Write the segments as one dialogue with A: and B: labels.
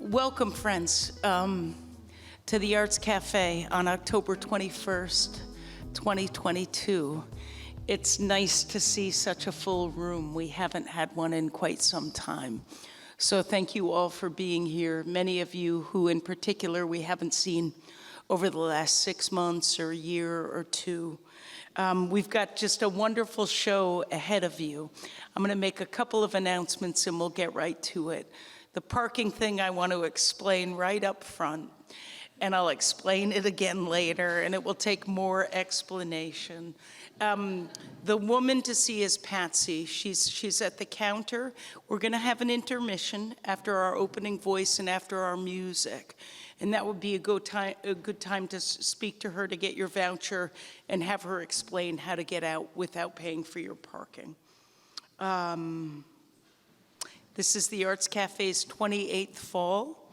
A: Welcome, friends, to the Arts Café on October 21st, 2022. It's nice to see such a full room. We haven't had one in quite some time. So thank you all for being here. Many of you who in particular we haven't seen over the last 6 months or a year or two. We've got just a wonderful show ahead of you. I'm gonna make a couple of announcements and we'll get right to it. The parking thing I want to explain right up front, and I'll explain it again later, and it will take more explanation. The woman to see is Patsy. She's at the counter. We're gonna have an intermission after our opening voice and after our music. And that would be a good time to speak to her to get your voucher and have her explain how to get out without paying for your parking. This is the Arts Cafe's 28th fall.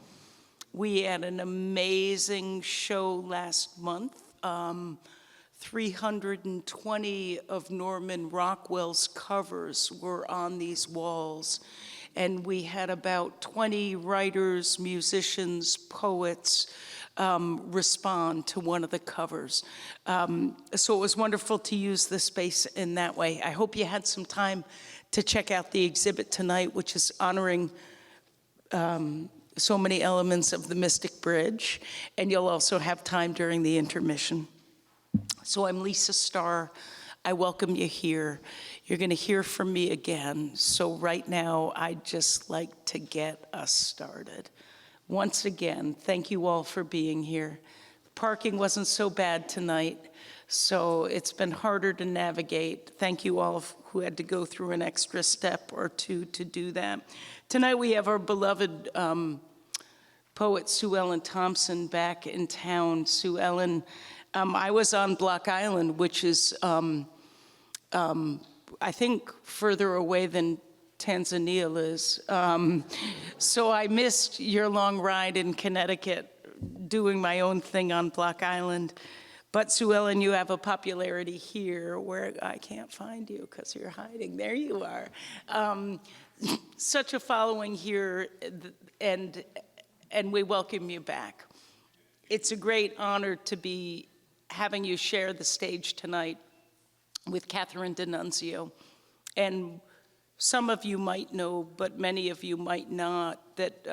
A: We had an amazing show last month. 320 of Norman Rockwell's covers were on these walls. And we had about 20 writers, musicians, poets respond to one of the covers. So it was wonderful to use the space in that way. I hope you had some time to check out the exhibit tonight, which is honoring so many elements of the Mystic Bridge, and you'll also have time during the intermission. So I'm Lisa Starr. I welcome you here. You're gonna hear from me again. So right now, I'd just like to get us started. Once again, thank you all for being here. Parking wasn't so bad tonight, so it's been harder to navigate. Thank you all who had to go through an extra step or two to do that. Tonight we have our beloved poet Sue Ellen Thompson back in town. Sue Ellen, I was on Block Island, which is I think further away than Tanzania is. So I missed your long ride in Connecticut doing my own thing on Block Island. But Sue Ellen, you have a popularity here where I can't find you because you're hiding. There you are. Such a following here, and we welcome you back. It's a great honor to be having you share the stage tonight with Catherine D'Annunzio. And some of you might know, but many of you might not, that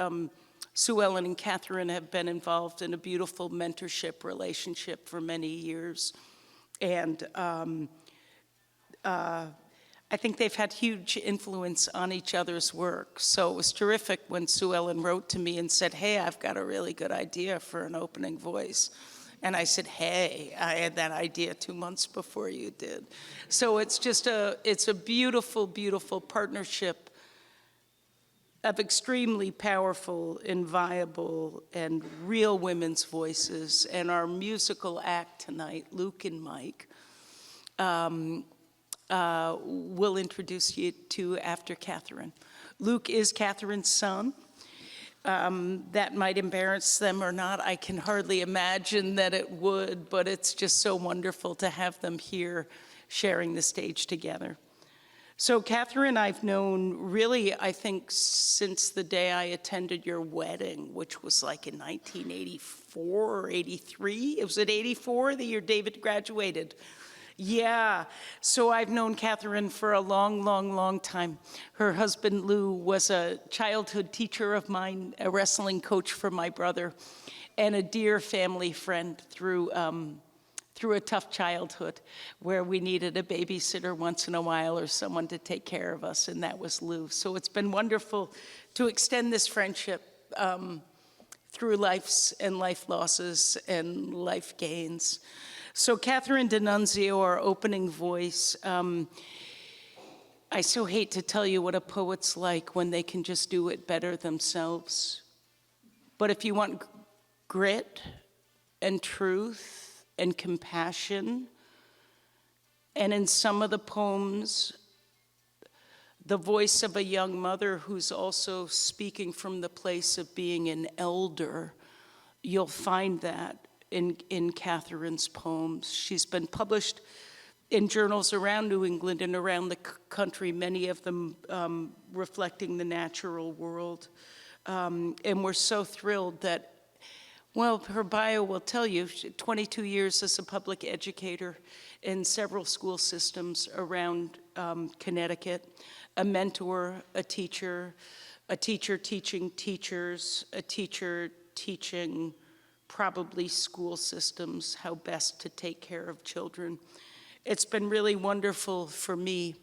A: Sue Ellen and Catherine have been involved in a beautiful mentorship relationship for many years. And I think they've had huge influence on each other's work. So it was terrific when Sue Ellen wrote to me and said, hey, I've got a really good idea for an opening voice. And I said, hey, I had that idea 2 months before you did. So it's just it's a beautiful, beautiful partnership of extremely powerful and viable and real women's voices. And our musical act tonight, Luke and Mike, we'll introduce you to after Catherine. Luke is Catherine's son. That might embarrass them or not. I can hardly imagine that it would, but it's just so wonderful to have them here sharing the stage together. So Catherine, I've known really, I think, since the day I attended your wedding, which was like in 1984 or 83. It was at 84, the year David graduated. Yeah, so I've known Catherine for a long, long, long time. Her husband, Lou, was a childhood teacher of mine, a wrestling coach for my brother, and a dear family friend through a tough childhood where we needed a babysitter once in a while or someone to take care of us, and that was Lou. So it's been wonderful to extend this friendship through life losses and life gains. So Catherine D'Annunzio, our opening voice, I so hate to tell you what a poet's like when they can just do it better themselves. But if you want grit and truth and compassion, and in some of the poems, the voice of a young mother who's also speaking from the place of being an elder, you'll find that in Catherine's poems. She's been published in journals around New England and around the country, many of them reflecting the natural world. And we're so thrilled that, well, her bio will tell you, 22 years as a public educator in several school systems around Connecticut, a mentor, a teacher teaching teachers, a teacher teaching probably school systems how best to take care of children. It's been really wonderful for me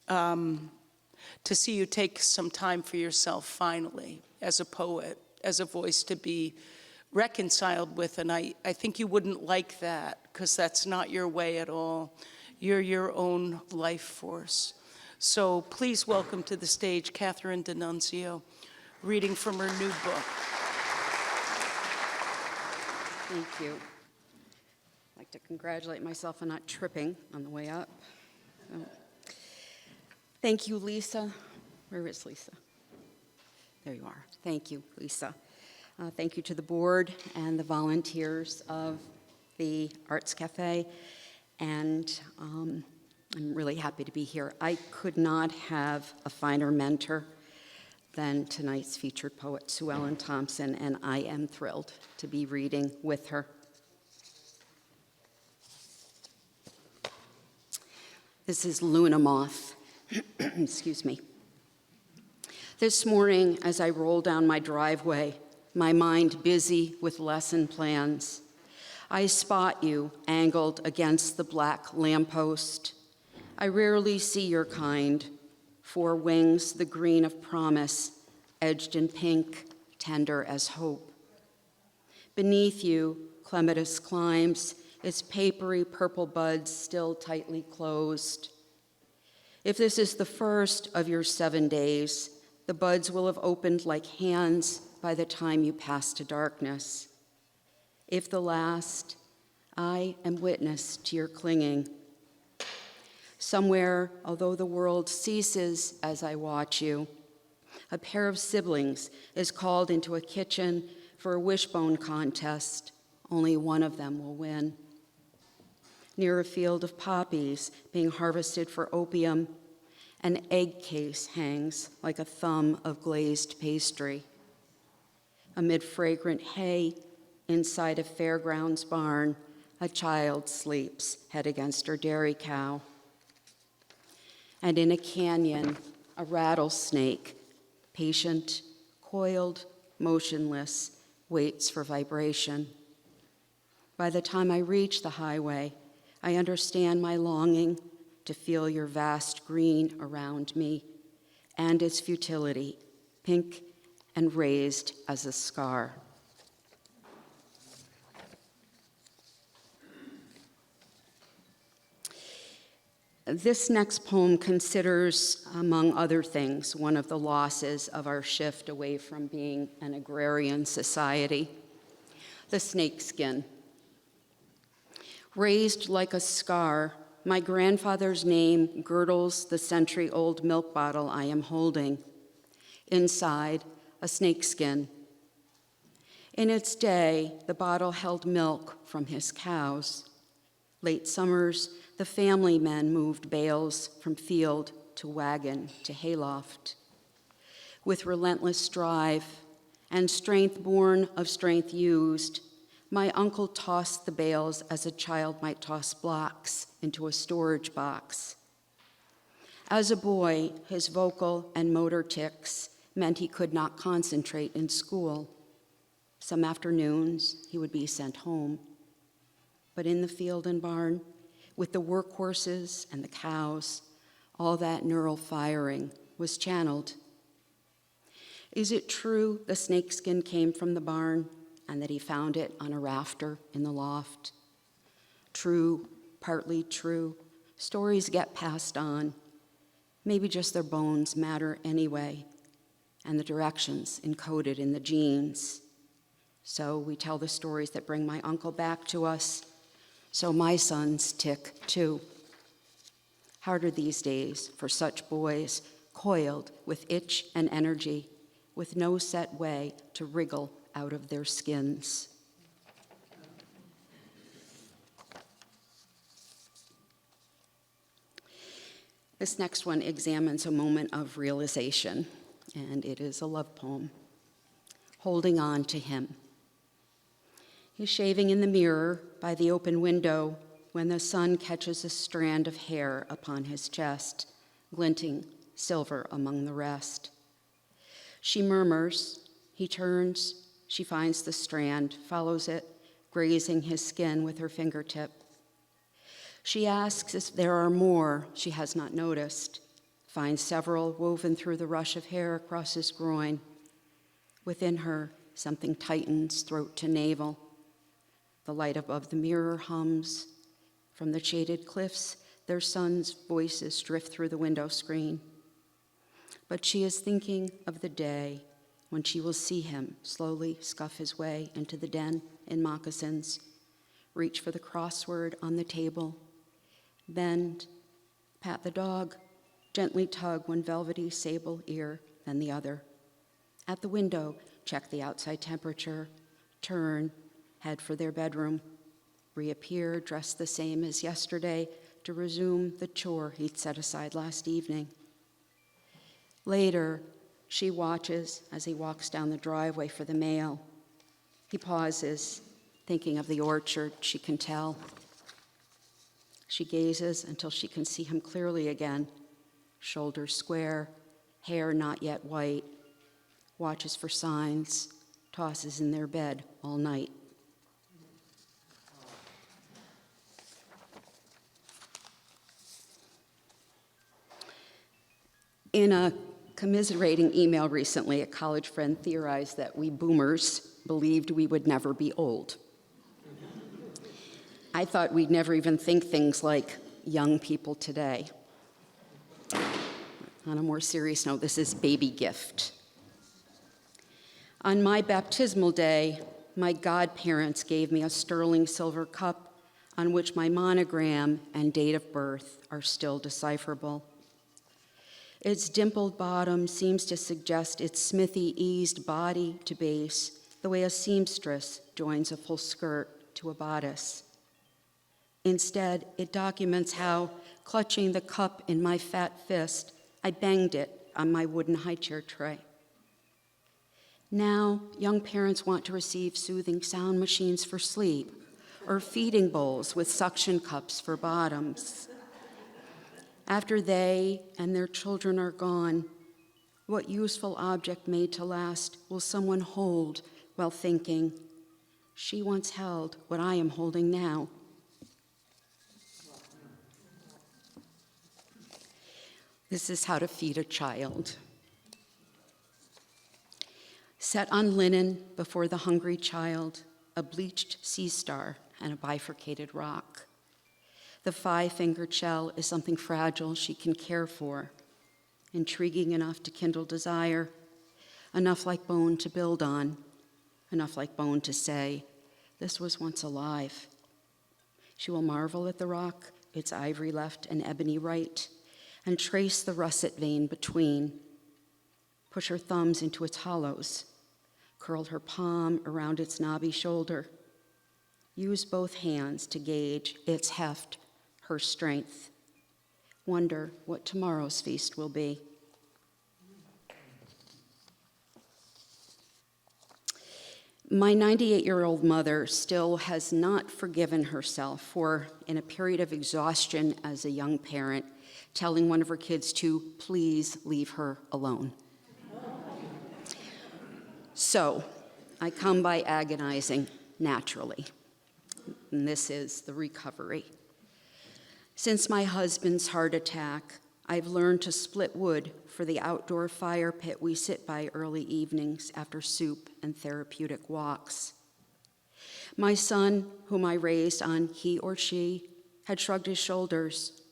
A: to see you take some time for yourself finally, as a poet, as a voice to be reconciled with, and I think you wouldn't like that, because that's not your way at all. You're your own life force. So please welcome to the stage Catherine D'Annunzio, reading from her new book.
B: Thank you. I'd like to congratulate myself on not tripping on the way up. Thank you, Lisa. Where is Lisa? There you are. Thank you, Lisa. Thank you to the board and the volunteers of the Arts Café, and I'm really happy to be here. I could not have a finer mentor than tonight's featured poet, Sue Ellen Thompson, and I am thrilled to be reading with her. This is Luna Moth. Excuse me. This morning, as I roll down my driveway, my mind busy with lesson plans, I spot you angled against the black lamppost. I rarely see your kind. 4 wings, the green of promise, edged in pink, tender as hope. Beneath you, clematis climbs, its papery purple buds still tightly closed. If this is the first of your 7 days, the buds will have opened like hands by the time you pass to darkness. If the last, I am witness to your clinging. Somewhere, although the world ceases as I watch you, a pair of siblings is called into a kitchen for a wishbone contest. Only one of them will win. Near a field of poppies being harvested for opium, an egg case hangs like a thumb of glazed pastry. Amid fragrant hay, inside a fairgrounds barn, a child sleeps head against her dairy cow. And in a canyon, a rattlesnake, patient, coiled, motionless, waits for vibration. By the time I reach the highway, I understand my longing to feel your vast green around me and its futility, pink and raised as a scar. This next poem considers, among other things, one of the losses of our shift away from being an agrarian society, the snakeskin. Raised like a scar, my grandfather's name girdles the century-old milk bottle I am holding. Inside, a snakeskin. In its day, the bottle held milk from his cows. Late summers, the family men moved bales from field to wagon to hayloft. With relentless drive and strength born of strength used, my uncle tossed the bales as a child might toss blocks into a storage box. As a boy, his vocal and motor tics meant he could not concentrate in school. Some afternoons, he would be sent home. But in the field and barn, with the workhorses and the cows, all that neural firing was channeled. Is it true the snakeskin came from the barn and that he found it on a rafter in the loft? True, partly true. Stories get passed on. Maybe just their bones matter anyway, and the directions encoded in the genes. So we tell the stories that bring my uncle back to us, so my sons tick too. Harder these days for such boys, coiled with itch and energy, with no set way to wriggle out of their skins. This next one examines a moment of realization, and it is a love poem. holding on to him. He's shaving in the mirror by the open window when the sun catches a strand of hair upon his chest, glinting silver among the rest. She murmurs, he turns, she finds the strand, follows it, grazing his skin with her fingertip. She asks if there are more she has not noticed, finds several woven through the rush of hair across his groin. Within her, something tightens, throat to navel. The light above the mirror hums. From the shaded cliffs, their sons' voices drift through the window screen. But she is thinking of the day when she will see him slowly scuff his way into the den in moccasins, reach for the crossword on the table, bend, pat the dog, gently tug one velvety sable ear, then the other. At the window, check the outside temperature, turn, head for their bedroom, reappear dressed the same as yesterday to resume the chore he'd set aside last evening. Later, she watches as he walks down the driveway for the mail. He pauses, thinking of the orchard, she can tell. She gazes until she can see him clearly again, shoulders square, hair not yet white, watches for signs, tosses in their bed all night. In a commiserating email recently, a college friend theorized that we boomers believed we would never be old. I thought we'd never even think things like young people today. On a more serious note, this is baby gift. On my baptismal day, my godparents gave me a sterling silver cup on which my monogram and date of birth are still decipherable. Its dimpled bottom seems to suggest its smithy-eased body to base, the way a seamstress joins a full skirt to a bodice. Instead, it documents how, clutching the cup in my fat fist, I banged it on my wooden high-chair tray. Now, young parents want to receive soothing sound machines for sleep, or feeding bowls with suction cups for bottoms. After they and their children are gone, what useful object made to last will someone hold while thinking, she once held what I am holding now? This is how to feed a child. Set on linen before the hungry child, a bleached sea star and a bifurcated rock. The five-fingered shell is something fragile she can care for, intriguing enough to kindle desire, enough like bone to build on, enough like bone to say, this was once alive. She will marvel at the rock, its ivory left and ebony right, and trace the russet vein between, push her thumbs into its hollows, curl her palm around its knobby shoulder, use both hands to gauge its heft, her strength. Wonder what tomorrow's feast will be. My 98-year-old mother still has not forgiven herself for, in a period of exhaustion as a young parent, telling one of her kids to please leave her alone. So, I come by agonizing naturally, and this is the recovery. Since my husband's heart attack, I've learned to split wood for the outdoor fire pit we sit by early evenings after soup and therapeutic walks. My son, whom I raised on he or she, had shrugged his shoulders.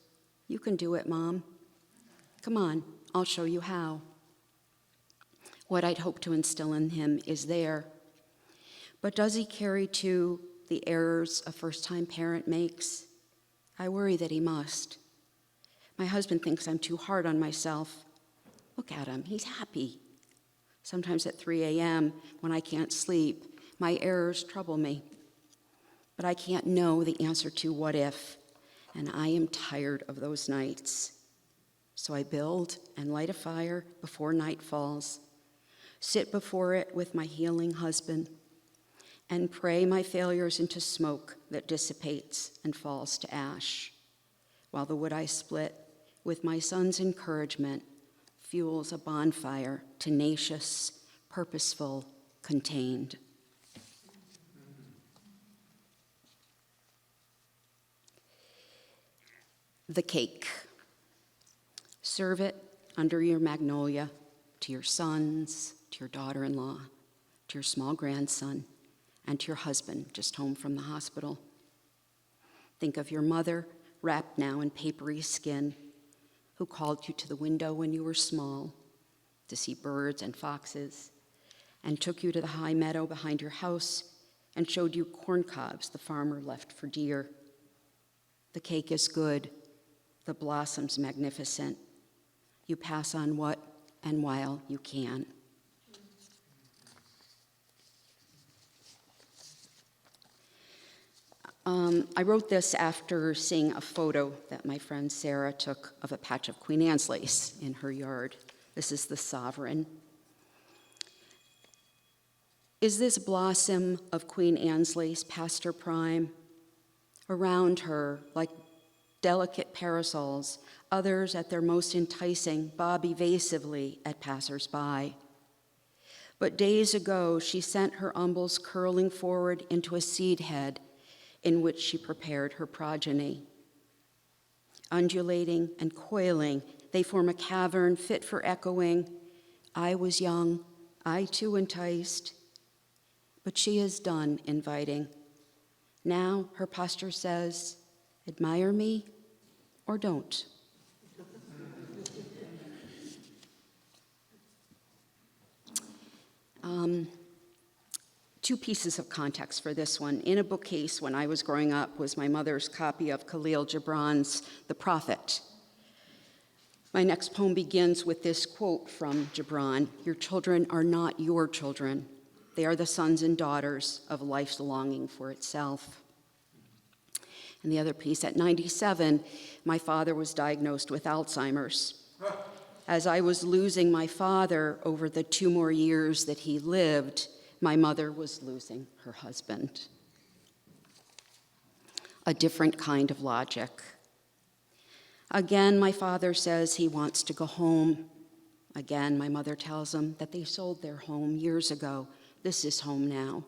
B: You can do it, Mom. Come on, I'll show you how. What I'd hoped to instill in him is there. But does he carry, too, the errors a first-time parent makes? I worry that he must. My husband thinks I'm too hard on myself. Look at him, he's happy. Sometimes at 3 a.m., when I can't sleep, my errors trouble me. But I can't know the answer to what if, and I am tired of those nights. So I build and light a fire before night falls, sit before it with my healing husband, and pray my failures into smoke that dissipates and falls to ash, while the wood I split, with my son's encouragement, fuels a bonfire, tenacious, purposeful, contained. The cake. Serve it under your magnolia to your sons, to your daughter-in-law, to your small grandson, and to your husband just home from the hospital. Think of your mother, wrapped now in papery skin, who called you to the window when you were small to see birds and foxes, and took you to the high meadow behind your house and showed you corn cobs the farmer left for deer. The cake is good, the blossoms magnificent. You pass on what and while you can. I wrote this after seeing a photo that my friend Sarah took of a patch of Queen Anne's lace in her yard. This is the Sovereign. Is this blossom of Queen Anne's lace past her prime? Around her, like delicate parasols, others at their most enticing bob evasively at passers-by. But days ago, she sent her umbels curling forward into a seed head in which she prepared her progeny. Undulating and coiling, they form a cavern fit for echoing. I was young, I too enticed. But she is done inviting. Now her posture says, admire me or don't. Two pieces of context for this one. In a bookcase when I was growing up was my mother's copy of Khalil Gibran's The Prophet. My next poem begins with this quote from Gibran: "Your children are not your children. They are the sons and daughters of life's longing for itself." And the other piece, at 97, my father was diagnosed with Alzheimer's. As I was losing my father over the 2 more years that he lived, my mother was losing her husband. A different kind of logic. Again, my father says he wants to go home. Again, my mother tells him that they sold their home years ago. This is home now.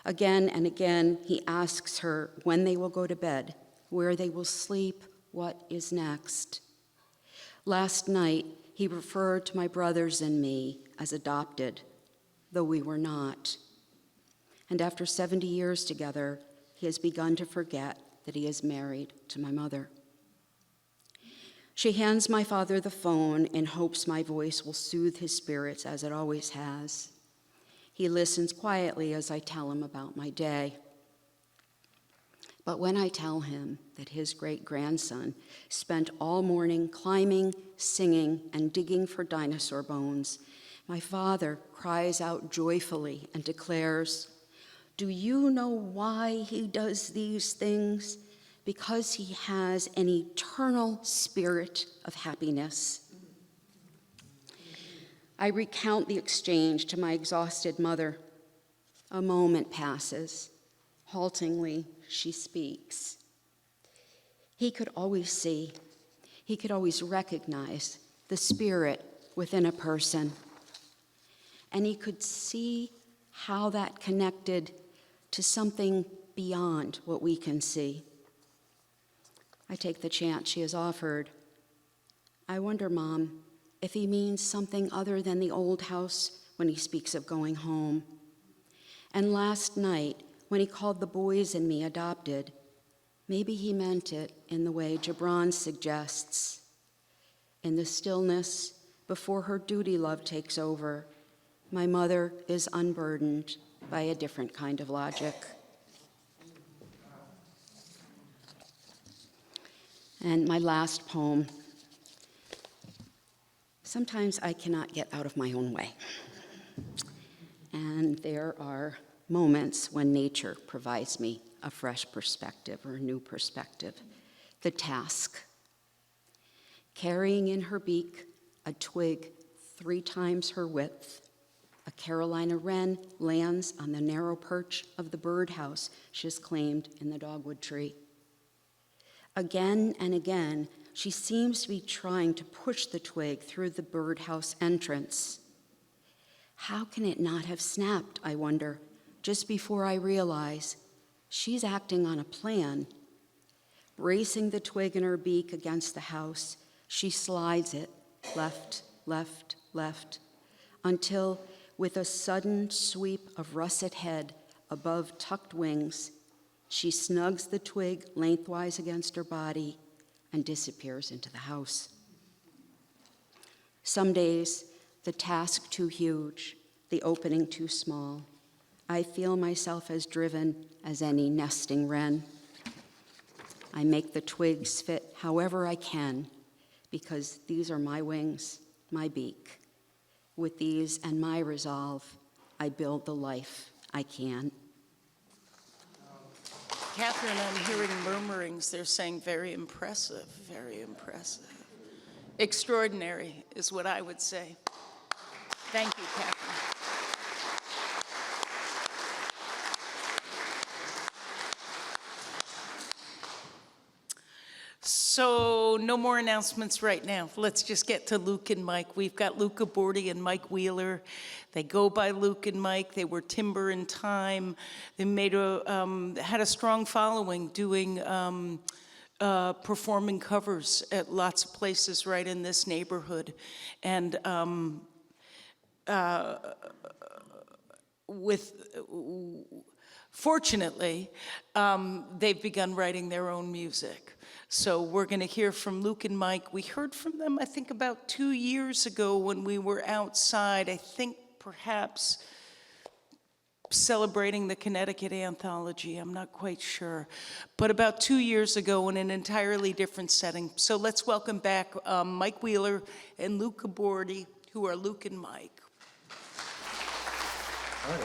B: Again and again, he asks her when they will go to bed, where they will sleep, what is next. Last night, he referred to my brothers and me as adopted, though we were not. And after 70 years together, he has begun to forget that he is married to my mother. She hands my father the phone in hopes my voice will soothe his spirits as it always has. He listens quietly as I tell him about my day. But when I tell him that his great-grandson spent all morning climbing, singing, and digging for dinosaur bones, my father cries out joyfully and declares, "Do you know why he does these things? Because he has an eternal spirit of happiness." I recount the exchange to my exhausted mother. A moment passes. Haltingly, she speaks. He could always see, he could always recognize the spirit within a person. And he could see how that connected to something beyond what we can see. I take the chance she has offered. I wonder, Mom, if he means something other than the old house when he speaks of going home. And last night, when he called the boys and me adopted, maybe he meant it in the way Gibran suggests. In the stillness, before her duty love takes over, my mother is unburdened by a different kind of logic. And my last poem. Sometimes I cannot get out of my own way. And there are moments when nature provides me a fresh perspective or a new perspective. The task. Carrying in her beak a twig 3 times her width, Carolina wren lands on the narrow perch of the birdhouse she's claimed in the dogwood tree. Again and again, she seems to be trying to push the twig through the birdhouse entrance. How can it not have snapped, I wonder, just before I realize she's acting on a plan? Bracing the twig in her beak against the house, she slides it left, left, left, until with a sudden sweep of russet head above tucked wings, she snugs the twig lengthwise against her body and disappears into the house. Some days, the task too huge, the opening too small. I feel myself as driven as any nesting wren. I make the twigs fit however I can, because these are my wings, my beak. With these and my resolve, I build the life I can.
A: Catherine, I'm hearing murmurings. They're saying very impressive, very impressive. Extraordinary is what I would say. Thank you, Catherine. So no more announcements right now. Let's just get to Luke and Mike. We've got Luca Bordi and Mike Wheeler. They go by Luke and Mike. They were Timber and Time. They had a strong following doing performing covers at lots of places right in this neighborhood. And fortunately, they've begun writing their own music. So we're going to hear from Luke and Mike. We heard from them, I think, about 2 years ago when we were outside, I think perhaps celebrating the Connecticut Anthology. I'm not quite sure. But about 2 years ago in an entirely different setting. So let's welcome back Mike Wheeler and Luca Bordi, who are Luke and Mike.
C: All right,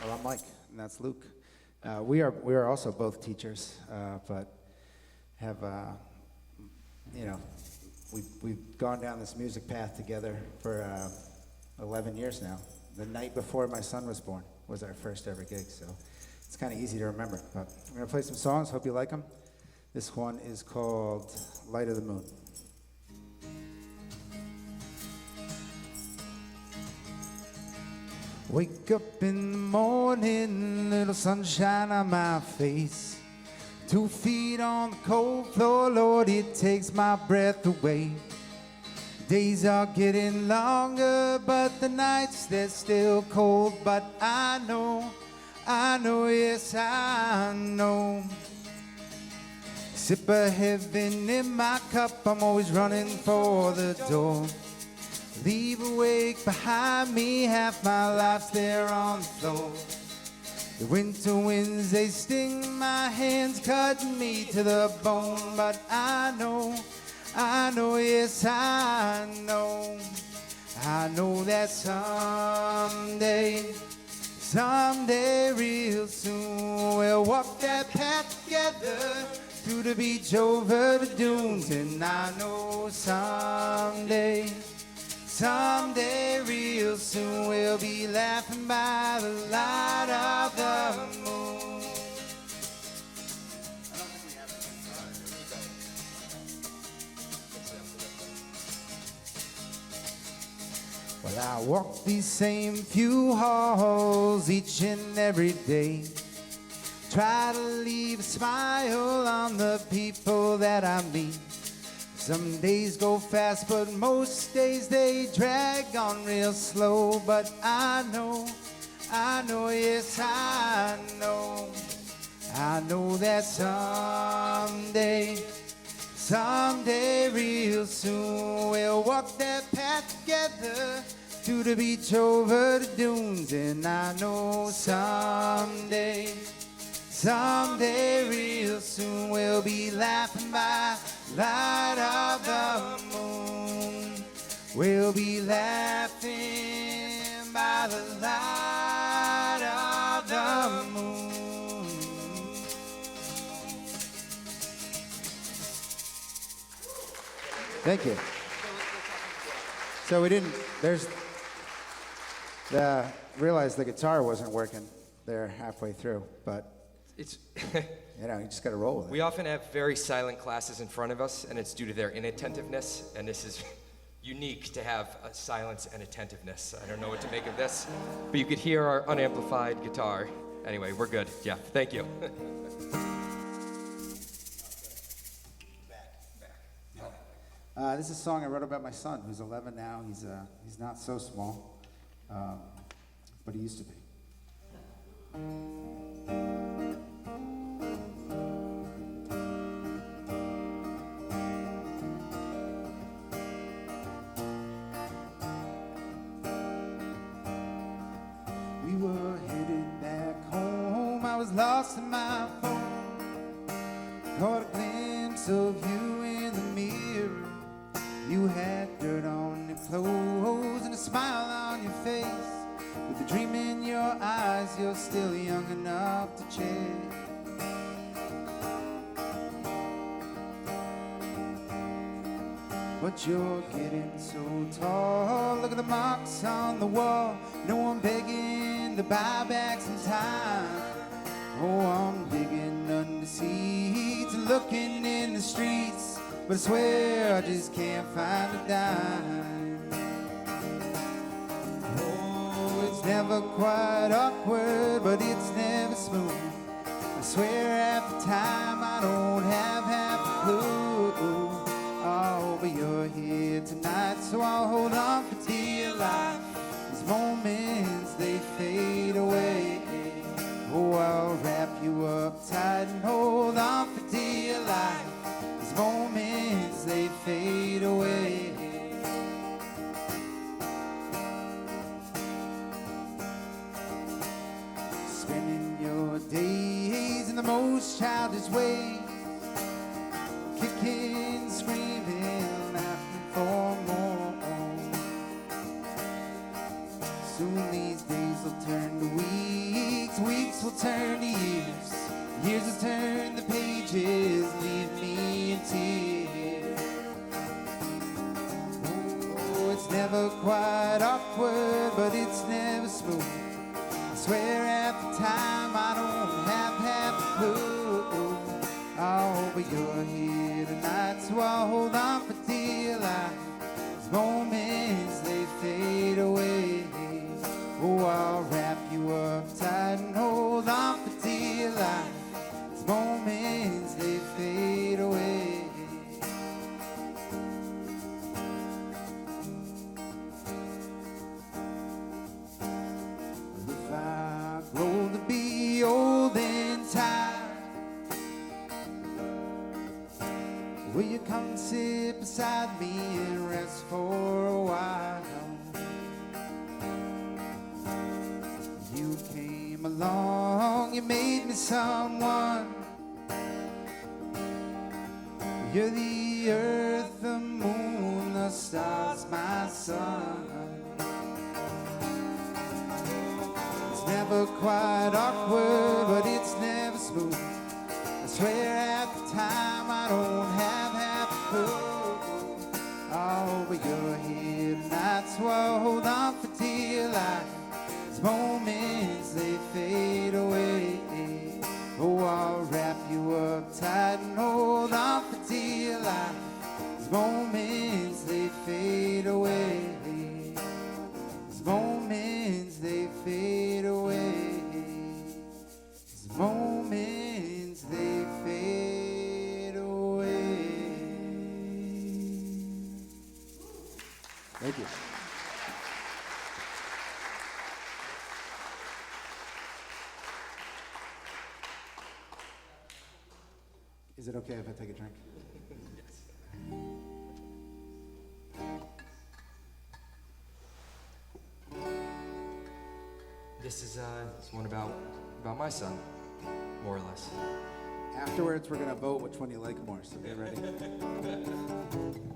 C: well, I'm Mike, and that's Luke. We are also both teachers, but have, we've gone down this music path together for 11 years now. The night before my son was born was our first ever gig, so it's kind of easy to remember. But I'm going to play some songs, hope you like them. This one is called Light of the Moon. Wake up in the morning, little sunshine on my face. 2 feet on the cold floor, Lord, it takes my breath away. Days are getting longer, but the nights, they're still cold. But I know, yes, I know. Sip of heaven in my cup, I'm always running for the door. Leave a wake behind me, half my life's there on the floor. The winter winds, they sting my hands, cutting me to the bone. But I know, yes, I know that someday real soon, we'll walk that path together through the beach over the dunes. And I know someday real soon, we'll be laughing by the light of the moon. Well, I walk these same few halls each and every day. Try to leave a smile on the people that I meet. Some days go fast, but most days they drag on real slow. But I know, yes, I know that someday real soon, we'll walk that path together to the beach over the dunes. And I know someday real soon, we'll be laughing by light of the moon. We'll be laughing by the light of the moon. Thank you. So we didn't, Realized the guitar wasn't working there halfway through, but
D: It's
C: you just got to roll with it.
D: we often have very silent classes in front of us, and it's due to their inattentiveness, and this is unique to have silence and attentiveness. I don't know what to make of this, but you could hear our unamplified guitar. Anyway, we're good. Yeah, thank you.
C: This is a song I wrote about my son, who's 11 now. He's not so small, but he used to be. We were headed back home. I was lost in my phone. Caught a glimpse of you in the mirror. You had dirt on your clothes and a smile on your face. With a dream in your eyes, you're still young enough to chase. But you're getting so tall. Look at the marks on the wall. No one begging to buy back some time. Oh, I'm digging under seats and looking in the streets, but I swear I just can't find a dime. Oh, it's never quite awkward, but it's never smooth. I swear half the time I don't have half a clue. Oh, but you're here tonight, so I'll hold on for dear life. These moments, they fade away. Oh, I'll wrap you up tight and hold on for dear life. These moments, they fade away. Spending your days in the most childish ways, kicking, screaming, laughing for more. Soon these days will turn to weeks, weeks will turn to years, years will turn the pages, leave me in tears. Oh, it's never quite awkward, but it's never smooth. I swear half the time I don't have half a clue. Oh, but you're here tonight, so I'll hold on for dear life. These moments, they fade away. Oh, I'll wrap you up tight and hold on for dear life. These moments, they fade away. If I grow to be old and tired, will you come sit beside me and rest for a while? You came along, you made me someone. You're the earth, the moon, the stars, my sun. It's never quite awkward, but it's never smooth. I swear half the time I don't have half a clue. Oh, but you're here tonight, so I'll hold on for dear life. These moments, they fade away. Oh, I'll wrap you up tight and hold on for dear life. These moments, they fade away. These moments, they fade away. These moments, they fade away. Thank you. Is it okay if I take a drink?
D: This is one about my son, more or less.
C: Afterwards, we're gonna vote which one you like more, so get ready.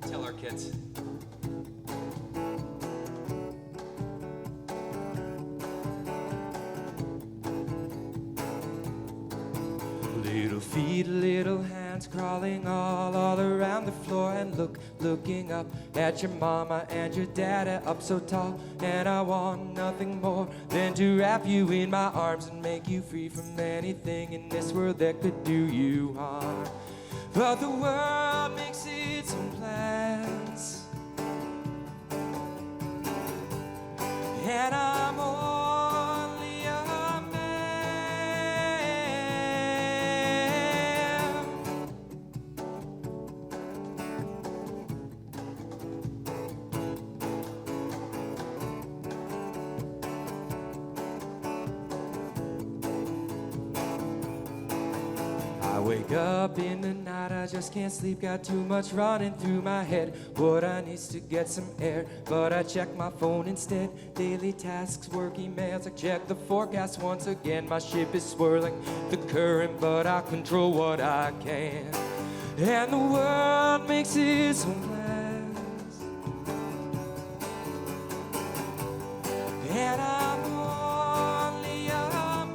D: Tell our kids. Little feet, little hands. ants crawling all around the floor, and looking up at your mama and your daddy up so tall. And I want nothing more than to wrap you in my arms and make you free from anything in this world that could do you harm. But the world makes its own plans, and I'm only a man. I wake up in the night, I just can't sleep, got too much running through my head. What I need's to get some air, but I check my phone instead. Daily tasks, work emails, I check the forecast once again. My ship is swirling the current, but I control what I can. And the world makes its own plans, and I'm only a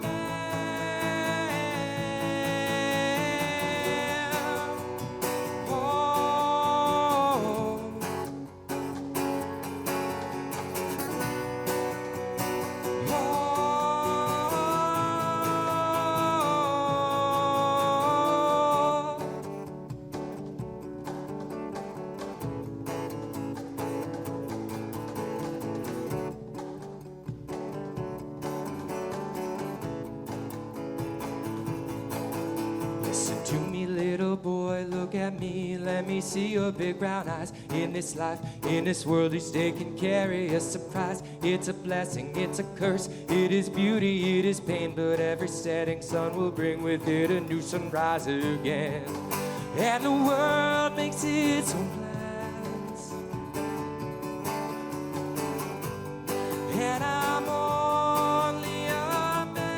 D: man. Oh. Listen to me, little boy, look at me. Let me see your big brown eyes. In this life, in this world, each day can carry a surprise. It's a blessing, it's a curse. It is beauty, it is pain. But every setting sun will bring with it a new sunrise again. And the world makes its own plans, and I'm only a man.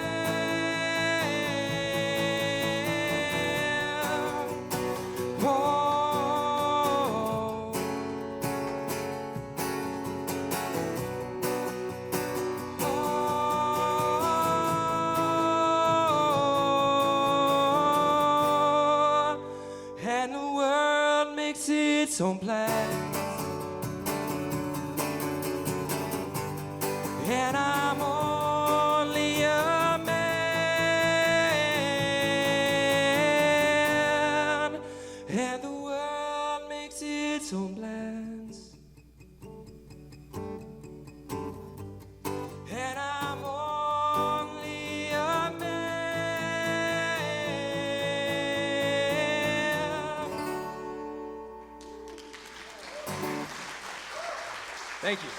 D: Oh. Oh. And the world makes its own plans, and I'm only a man. And the world makes its own plans, and I'm only a man. Thank you.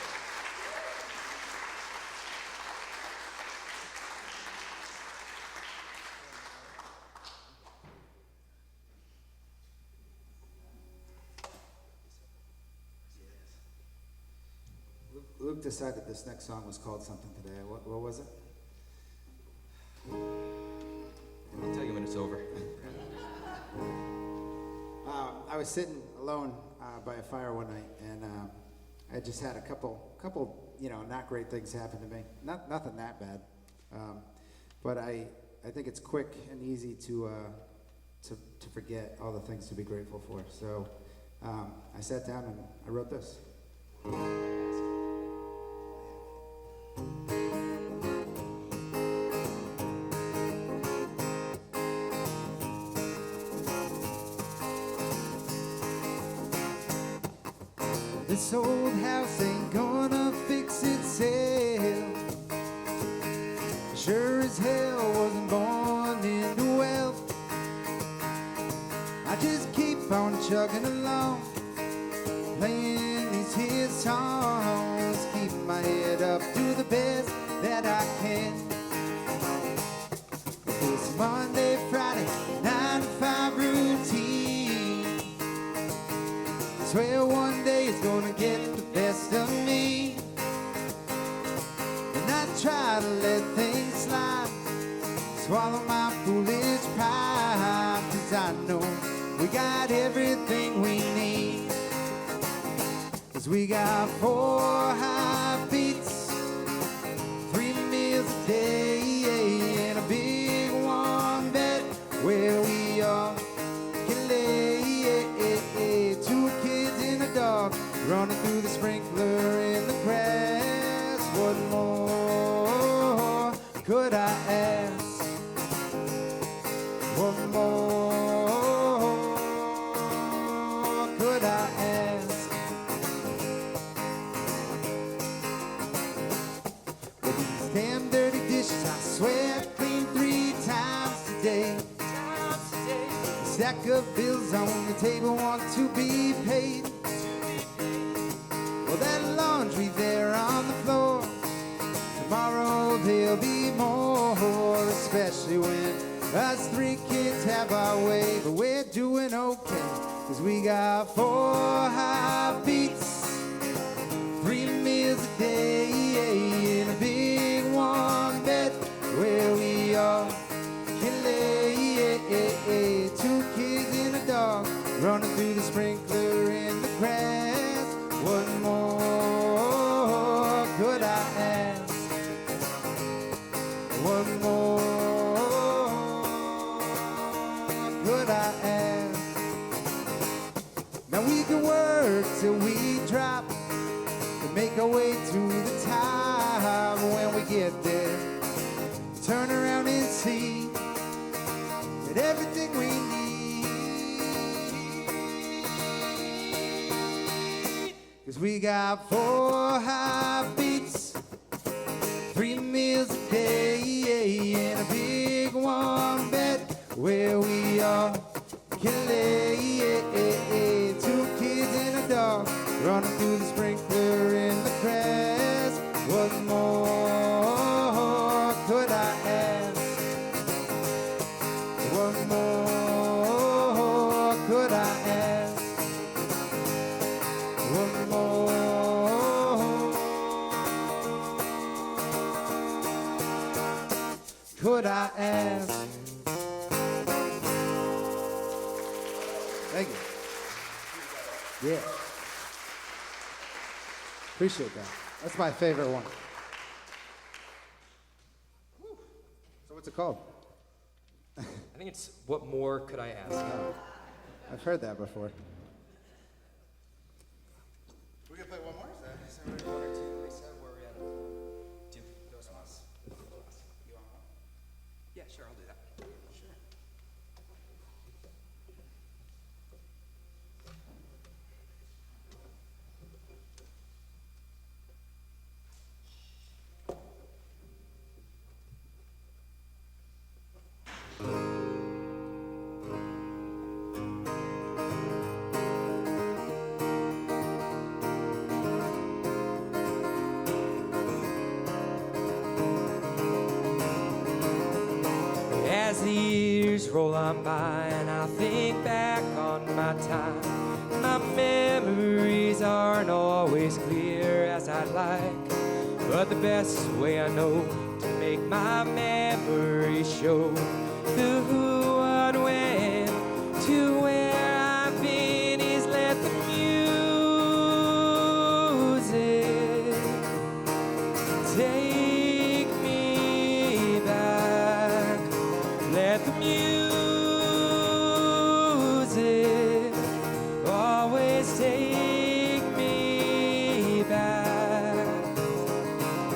C: Luke decided this next song was called something today. What was it?
D: I'll tell you when it's over.
C: I was sitting alone by a fire one night, and I just had a couple, not great things happen to me. Nothing that bad, but I think it's quick and easy to forget all the things to be grateful for. So I sat down and I wrote this. This old house ain't gonna fix itself. Sure as hell wasn't born into wealth. I just keep on chugging along, playing these hit songs, keeping my head up, do the best that I can. This Monday, Friday, 9 to 5 routine. I swear one day it's gonna get the best of me, and I try to let things slide, swallow my foolish pride, 'cause I know we got everything we need. 'Cause we got 4 high beats, 3 meals a day, and a big warm bed where we all can ask? What more could I ask? But these damn dirty dishes, I swear I clean 3 times today. A stack of bills on the table want to be paid. Well, that laundry there on the floor, tomorrow there'll be more, especially when us 3 kids have our way. But we're doing okay, 'cause we got 4 heartbeats, 3 meals a day, in a big warm bed where we all can lay. 2 kids and a dog running through the sprinkler in the grass. What more could I ask? What more could I ask? Now we can work till we drop to make our way to the top. When we get there, turn around and see that everything we need, 'cause we got 4 heartbeats, 3 meals a day, in a big warm bed where we all can lay. 2 kids and a dog running through the sprinkler in the grass. What more could I ask? What more could I ask? What more could I ask? Thank you. Yeah. Appreciate that. That's my favorite one. So what's it called?
D: I think it's What More Could I Ask?
C: I've heard that before.
E: We can play one more? Is that
D: One or two, they said where we at. Two, those ones.
E: you want one?
D: Yeah, sure, I'll do that.
E: Sure.
D: As the years roll on by and I think back on my time, my memories aren't always clear as I'd like. But the best way I know to make my memories show the who, what, when, to where I've been is let the music take me back. Let the music always take me back.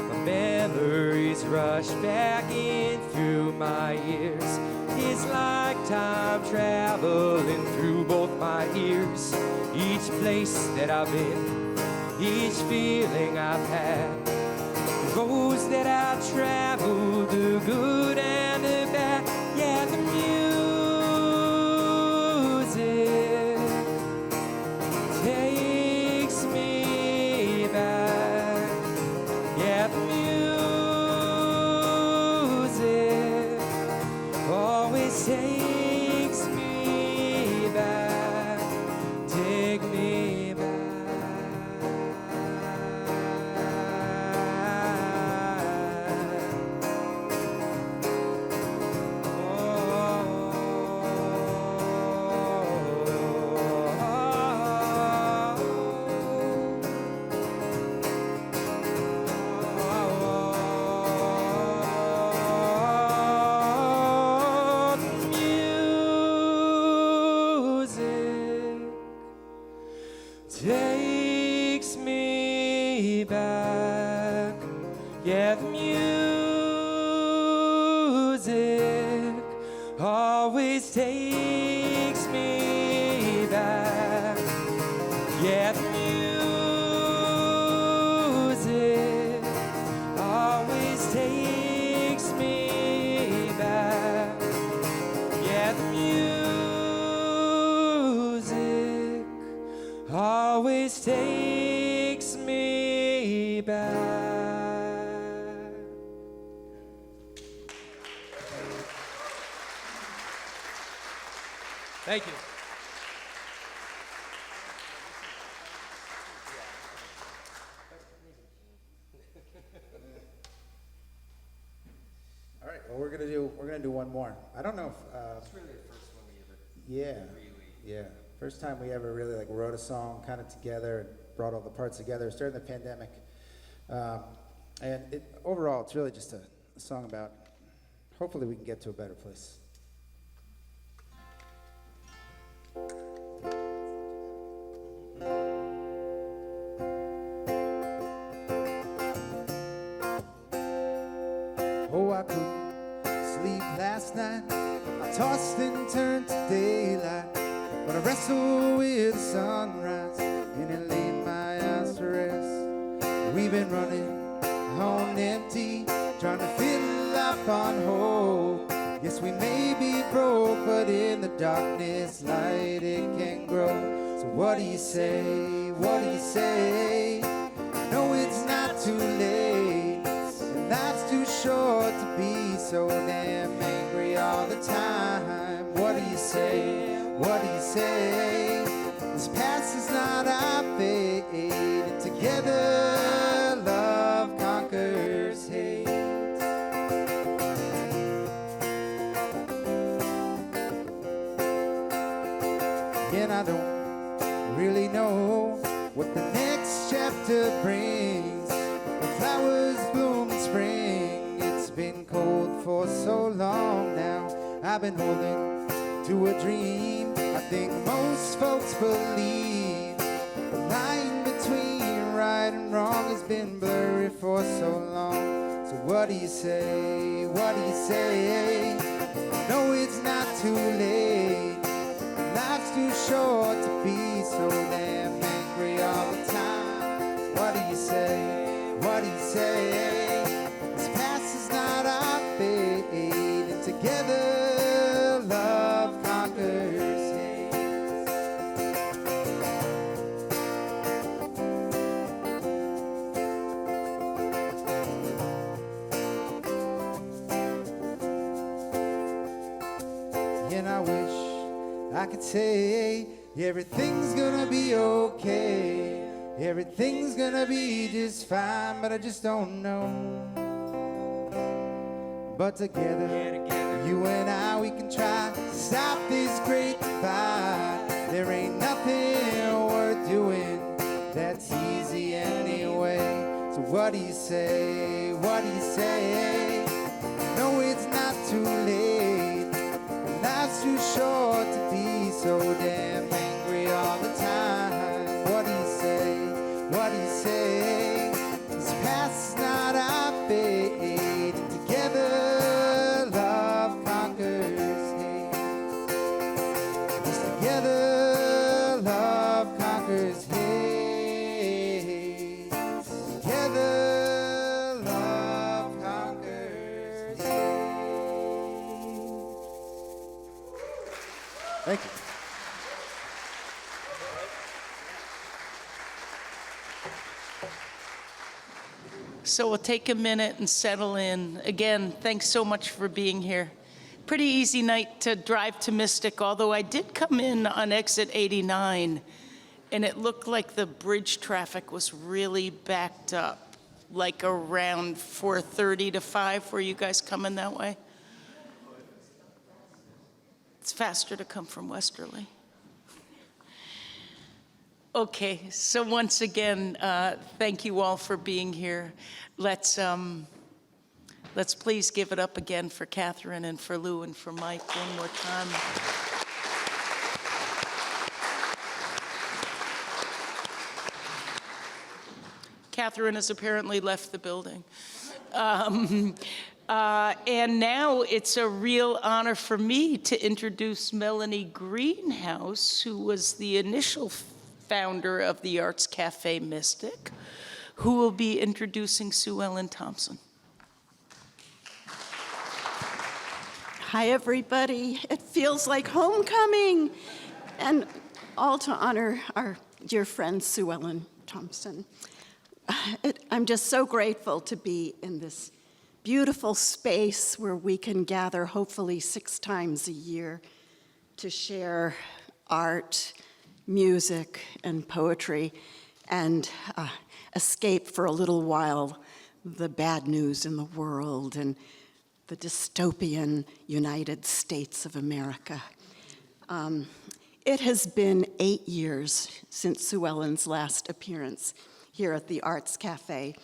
D: My memories rush back in through my years. It's like time traveling through both my ears. Each place that I've been, each feeling I've had, the roads that I traveled, the good and the bad. Yeah, the music takes me back. Yeah, the music always takes me back. Take me back. always takes me back. Yeah, the music always takes me back. Yeah, the music always takes me back. Thank you.
E: All right, well, we're gonna do one more. I don't know if,
D: It's really the first one we ever
E: yeah,
D: really.
E: yeah. First time we ever really like wrote a song kind of together and brought all the parts together. It was during the pandemic. And overall, it's really just a song about hopefully we can get to a better place. Oh, I couldn't sleep last night. I tossed and turned to daylight, but I wrestled with the sunrise, and it laid my eyes to rest. We've been running on empty, trying to fill up on hope. Yes, we may be broke, but in the darkness, light it can grow. So what do you say? What do you say? No, it's not too late. And life's too short to be so damn angry all the time. What do you say? What do you say? This past is not our fate, and together love conquers hate. And I don't really know what the next chapter brings. The flowers bloom in spring. It's been cold for so long now. I've been holding to a dream I think most folks believe. The line between right and wrong has been blurry for so long. So what do you say? What do you say? No, it's not too late. Life's too short to be so damn angry all the time. What do you say? What do you say? This past is not our fate, and together love conquers hate. And I wish I could say everything's gonna be okay, everything's gonna be just fine, but I just don't know. But together, you and I, we can try to stop this great divide. There ain't nothing worth doing that's easy anyway. So what do you say? What do you say? No, it's not too late. Life's too short to be so damn angry all the time. What do you say? What do you say? This past is not our fate. Together, love conquers hate. Just together, love conquers hate. Together, love conquers hate. Thank you.
A: So we'll take a minute and settle in. Again, thanks so much for being here. Pretty easy night to drive to Mystic, although I did come in on exit 89, and it looked like the bridge traffic was really backed up, like around 4:30 to 5. Were you guys coming that way? It's faster to come from Westerly. Okay, so once again, thank you all for being here. Let's please give it up again for Catherine and for Lou and for Mike one more time. Catherine has apparently left the building. And now it's a real honor for me to introduce Melanie Greenhouse, who was the initial founder of the Arts Café Mystic, who will be introducing Sue Ellen Thompson.
F: Hi, everybody. It feels like homecoming. And all to honor our dear friend, Sue Ellen Thompson. I'm just so grateful to be in this beautiful space where we can gather hopefully 6 times a year to share art, music, and poetry, and escape for a little while the bad news in the world and the dystopian United States of America. It has been 8 years since Sue Ellen's last appearance here at the Arts Café.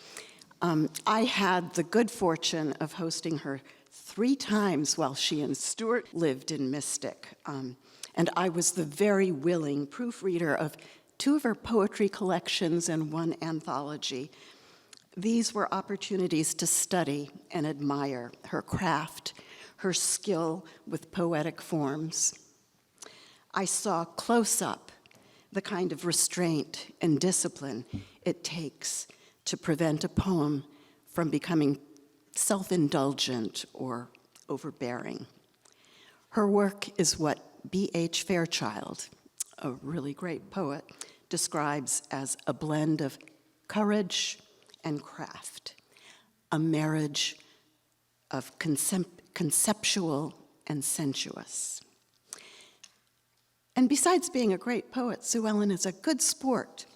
F: I had the good fortune of hosting her 3 times while she and Stuart lived in Mystic. And I was the very willing proofreader of 2 of her poetry collections and 1 anthology. These were opportunities to study and admire her craft, her skill with poetic forms. I saw close up the kind of restraint and discipline it takes to prevent a poem from becoming self-indulgent or overbearing. Her work is what B.H. Fairchild, a really great poet, describes as a blend of courage and craft, a marriage of conceptual and sensuous. And besides being a great poet, Sue Ellen is a good sport.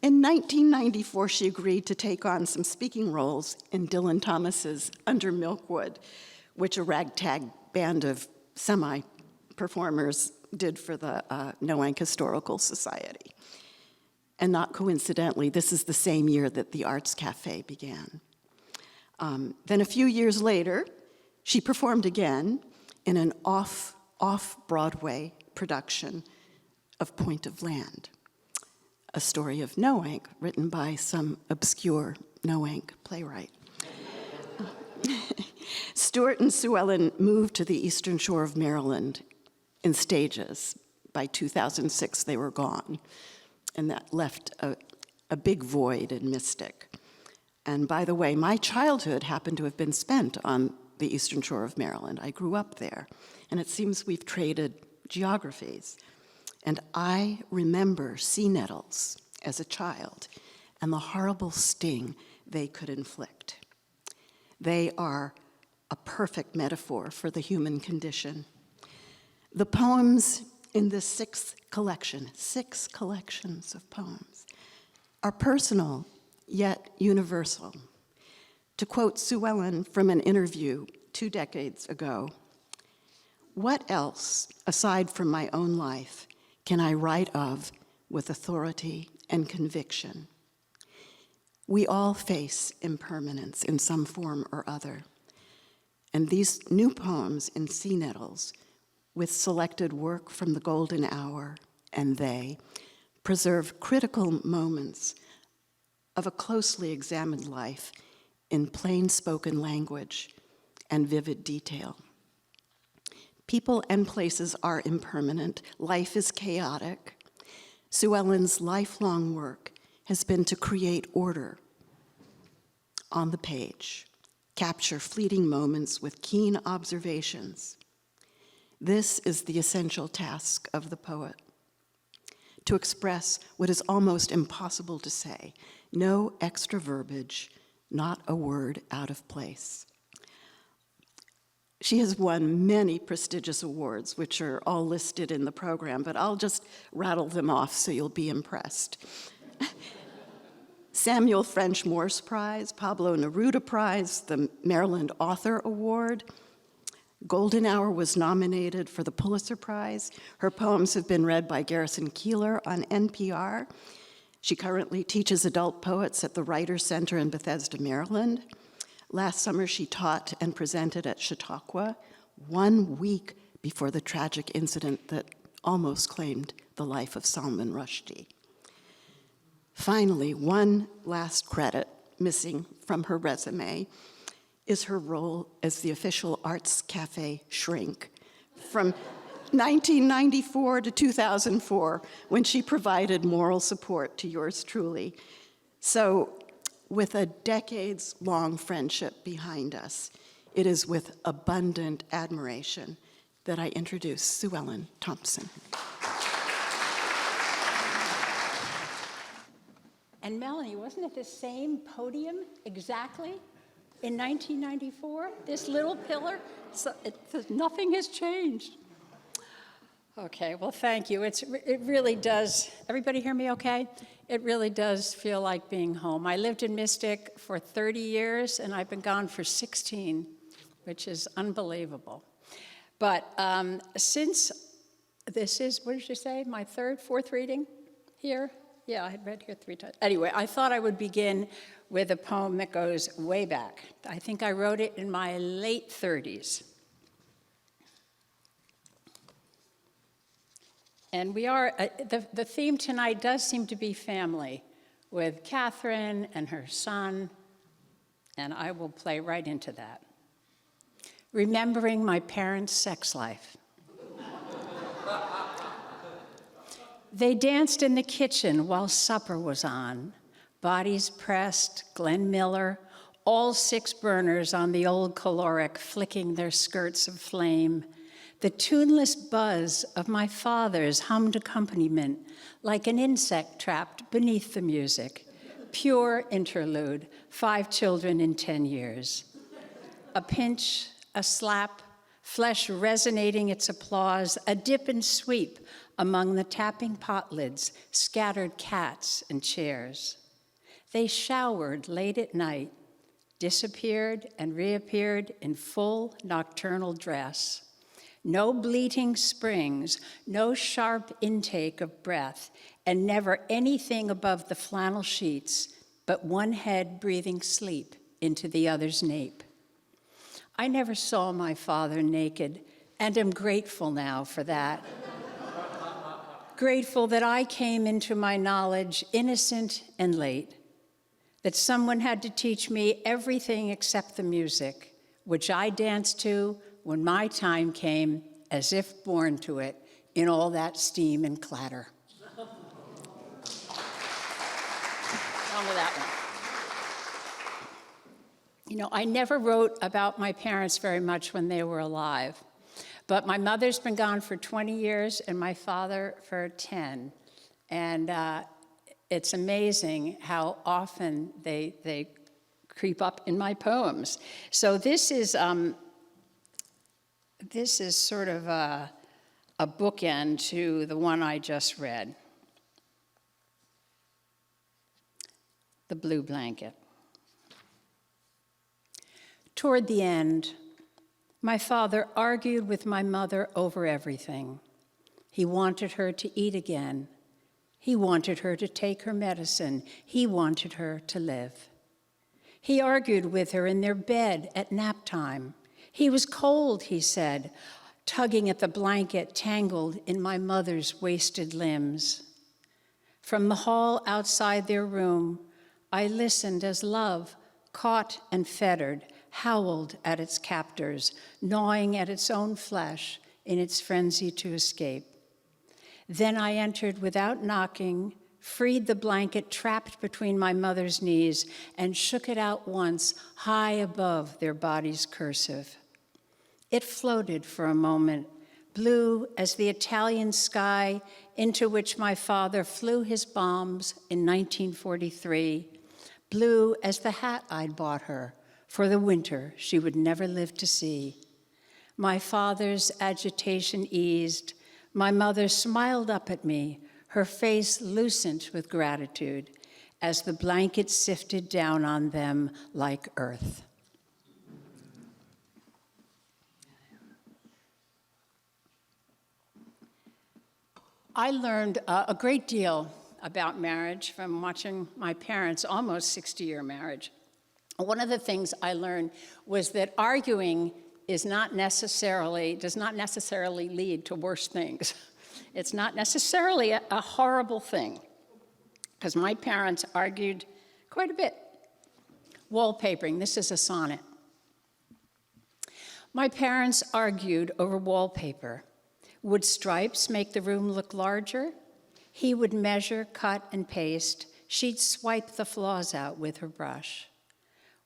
F: In 1994, she agreed to take on some speaking roles in Dylan Thomas's Under Milkwood, which a ragtag band of semi-performers did for the Noank Historical Society. And not coincidentally, this is the same year that the Arts Café began. Then a few years later, she performed again in an off-Broadway production of Point of Land, a story of Noank written by some obscure Noank playwright. Stuart and Sue Ellen moved to the Eastern Shore of Maryland in stages. By 2006, they were gone. And that left a big void in Mystic. And by the way, my childhood happened to have been spent on the Eastern Shore of Maryland. I grew up there. And it seems we've traded geographies. And I remember sea nettles as a child and the horrible sting they could inflict. They are a perfect metaphor for the human condition. The poems in this 6 collections of poems, are personal yet universal. To quote Sue Ellen from an interview 2 decades ago, "What else, aside from my own life, can I write of with authority and conviction? We all face impermanence in some form or other, and these new poems in Sea Nettles, with selected work from the Golden Hour and They, preserve critical moments of a closely examined life in plain-spoken language and vivid detail. People and places are impermanent. Life is chaotic. Sue Ellen's lifelong work has been to create order on the page, capture fleeting moments with keen observations. This is the essential task of the poet, to express what is almost impossible to say, no extra verbiage, not a word out of place. She has won many prestigious awards, which are all listed in the program, but I'll just rattle them off so you'll be impressed. Samuel French Morse Prize, Pablo Neruda Prize, the Maryland Author Award. Golden Hour was nominated for the Pulitzer Prize. Her poems have been read by Garrison Keillor on NPR. She currently teaches adult poets at the Writers Center in Bethesda, Maryland. Last summer, she taught and presented at Chautauqua 1 week before the tragic incident that almost claimed the life of Salman Rushdie. Finally, one last credit missing from her resume. is her role as the official Arts Café shrink from 1994 to 2004, when she provided moral support to yours truly. So, with a decades-long friendship behind us, it is with abundant admiration that I introduce Sue Ellen Thompson.
G: And Melanie, wasn't it the same podium exactly in 1994? This little pillar? So nothing has changed. Okay, well, thank you. It really does. Everybody hear me okay? It really does feel like being home. I lived in Mystic for 30 years, and I've been gone for 16, which is unbelievable. But since this is, what did you say, my fourth reading here? Yeah, I had read here 3 times. Anyway, I thought I would begin with a poem that goes way back. I think I wrote it in my late 30s. And we are, the theme tonight does seem to be family, with Catherine and her son, and I will play right into that. Remembering my parents' sex life. They danced in the kitchen while supper was on, bodies pressed, Glenn Miller, all 6 burners on the old caloric flicking their skirts of flame. The tuneless buzz of my father's hummed accompaniment, like an insect trapped beneath the music. Pure interlude, 5 children in 10 years. A pinch, a slap, flesh resonating its applause, a dip and sweep among the tapping pot lids, scattered cats and chairs. They showered late at night, disappeared and reappeared in full nocturnal dress. No bleating springs, no sharp intake of breath, and never anything above the flannel sheets, but one head breathing sleep into the other's nape. I never saw my father naked, and am grateful now for that. Grateful that I came into my knowledge innocent and late, that someone had to teach me everything except the music, which I danced to when my time came, as if born to it, in all that steam and clatter. On with that one. You know, I never wrote about my parents very much when they were alive, but my mother's been gone for 20 years and my father for 10. And it's amazing how often they creep up in my poems. So this is sort of a bookend to the one I just read. The Blue Blanket. Toward the end, my father argued with my mother over everything. He wanted her to eat again. He wanted her to take her medicine. He wanted her to live. He argued with her in their bed at nap time. He was cold, he said, tugging at the blanket tangled in my mother's wasted limbs. From the hall outside their room, I listened as love, caught and fettered, howled at its captors, gnawing at its own flesh in its frenzy to escape. Then I entered without knocking, freed the blanket trapped between my mother's knees, and shook it out once, high above their bodies' cursive. It floated for a moment, blue as the Italian sky into which my father flew his bombs in 1943, blue as the hat I'd bought her for the winter she would never live to see. My father's agitation eased. My mother smiled up at me, her face lucent with gratitude, as the blanket sifted down on them like earth. I learned a great deal about marriage from watching my parents' almost 60-year marriage. One of the things I learned was that arguing does not necessarily lead to worse things. It's not necessarily a horrible thing, because my parents argued quite a bit. Wallpapering, this is a sonnet. My parents argued over wallpaper. Would stripes make the room look larger? He would measure, cut, and paste. She'd swipe the flaws out with her brush.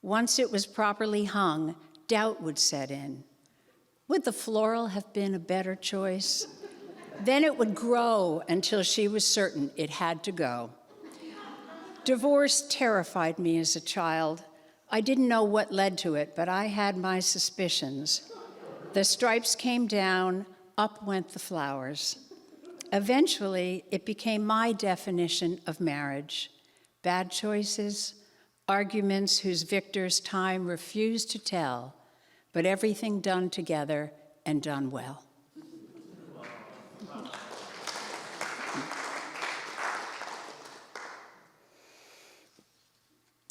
G: Once it was properly hung, doubt would set in. Would the floral have been a better choice? Then it would grow until she was certain it had to go. Divorce terrified me as a child. I didn't know what led to it, but I had my suspicions. The stripes came down, up went the flowers. Eventually, it became my definition of marriage. Bad choices, arguments whose victors time refused to tell, but everything done together and done well.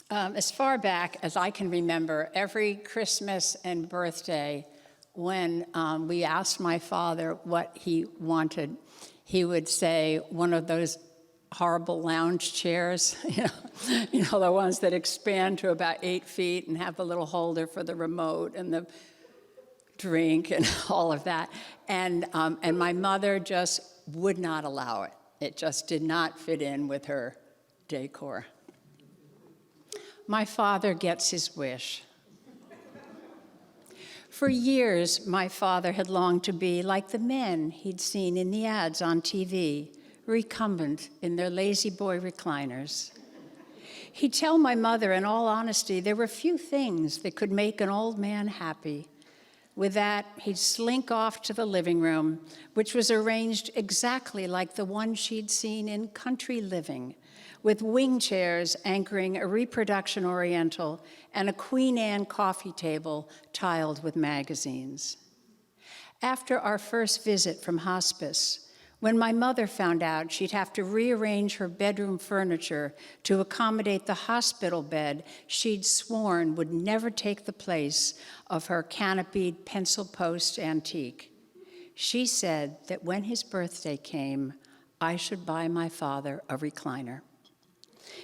G: As far back as I can remember, every Christmas and birthday, when we asked my father what he wanted, he would say one of those horrible lounge chairs, you know, the ones that expand to about 8 feet and have the little holder for the remote and the drink and all of that. And my mother just would not allow it. It just did not fit in with her decor. My father gets his wish. For years, my father had longed to be like the men he'd seen in the ads on TV, recumbent in their lazy boy recliners. He'd tell my mother, in all honesty, there were few things that could make an old man happy. With that, he'd slink off to the living room, which was arranged exactly like the one she'd seen in Country Living, with wing chairs anchoring a reproduction oriental and a Queen Anne coffee table tiled with magazines. After our first visit from hospice, when my mother found out she'd have to rearrange her bedroom furniture to accommodate the hospital bed she'd sworn would never take the place of her canopied pencil post antique, she said that when his birthday came, I should buy my father a recliner.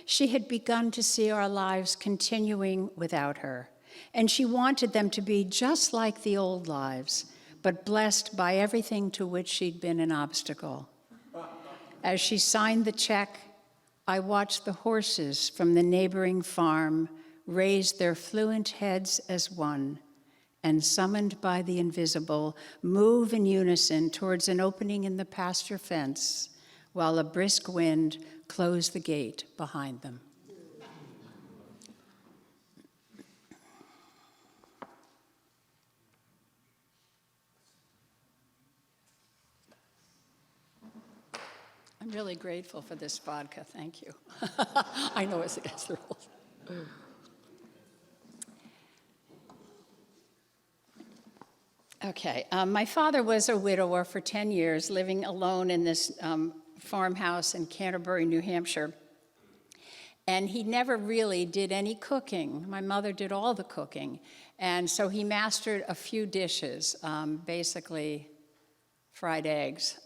G: She had begun to see our lives continuing without her, and she wanted them to be just like the old lives, but blessed by everything to which she'd been an obstacle. As she signed the check, I watched the horses from the neighboring farm raise their fluent heads as one, and summoned by the invisible, move in unison towards an opening in the pasture fence, while a brisk wind closed the gate behind them. I'm really grateful for this vodka, thank you. I know it's against the rules. Okay, my father was a widower for 10 years, living alone in this farmhouse in Canterbury, New Hampshire. And he never really did any cooking. My mother did all the cooking. And so he mastered a few dishes, basically fried eggs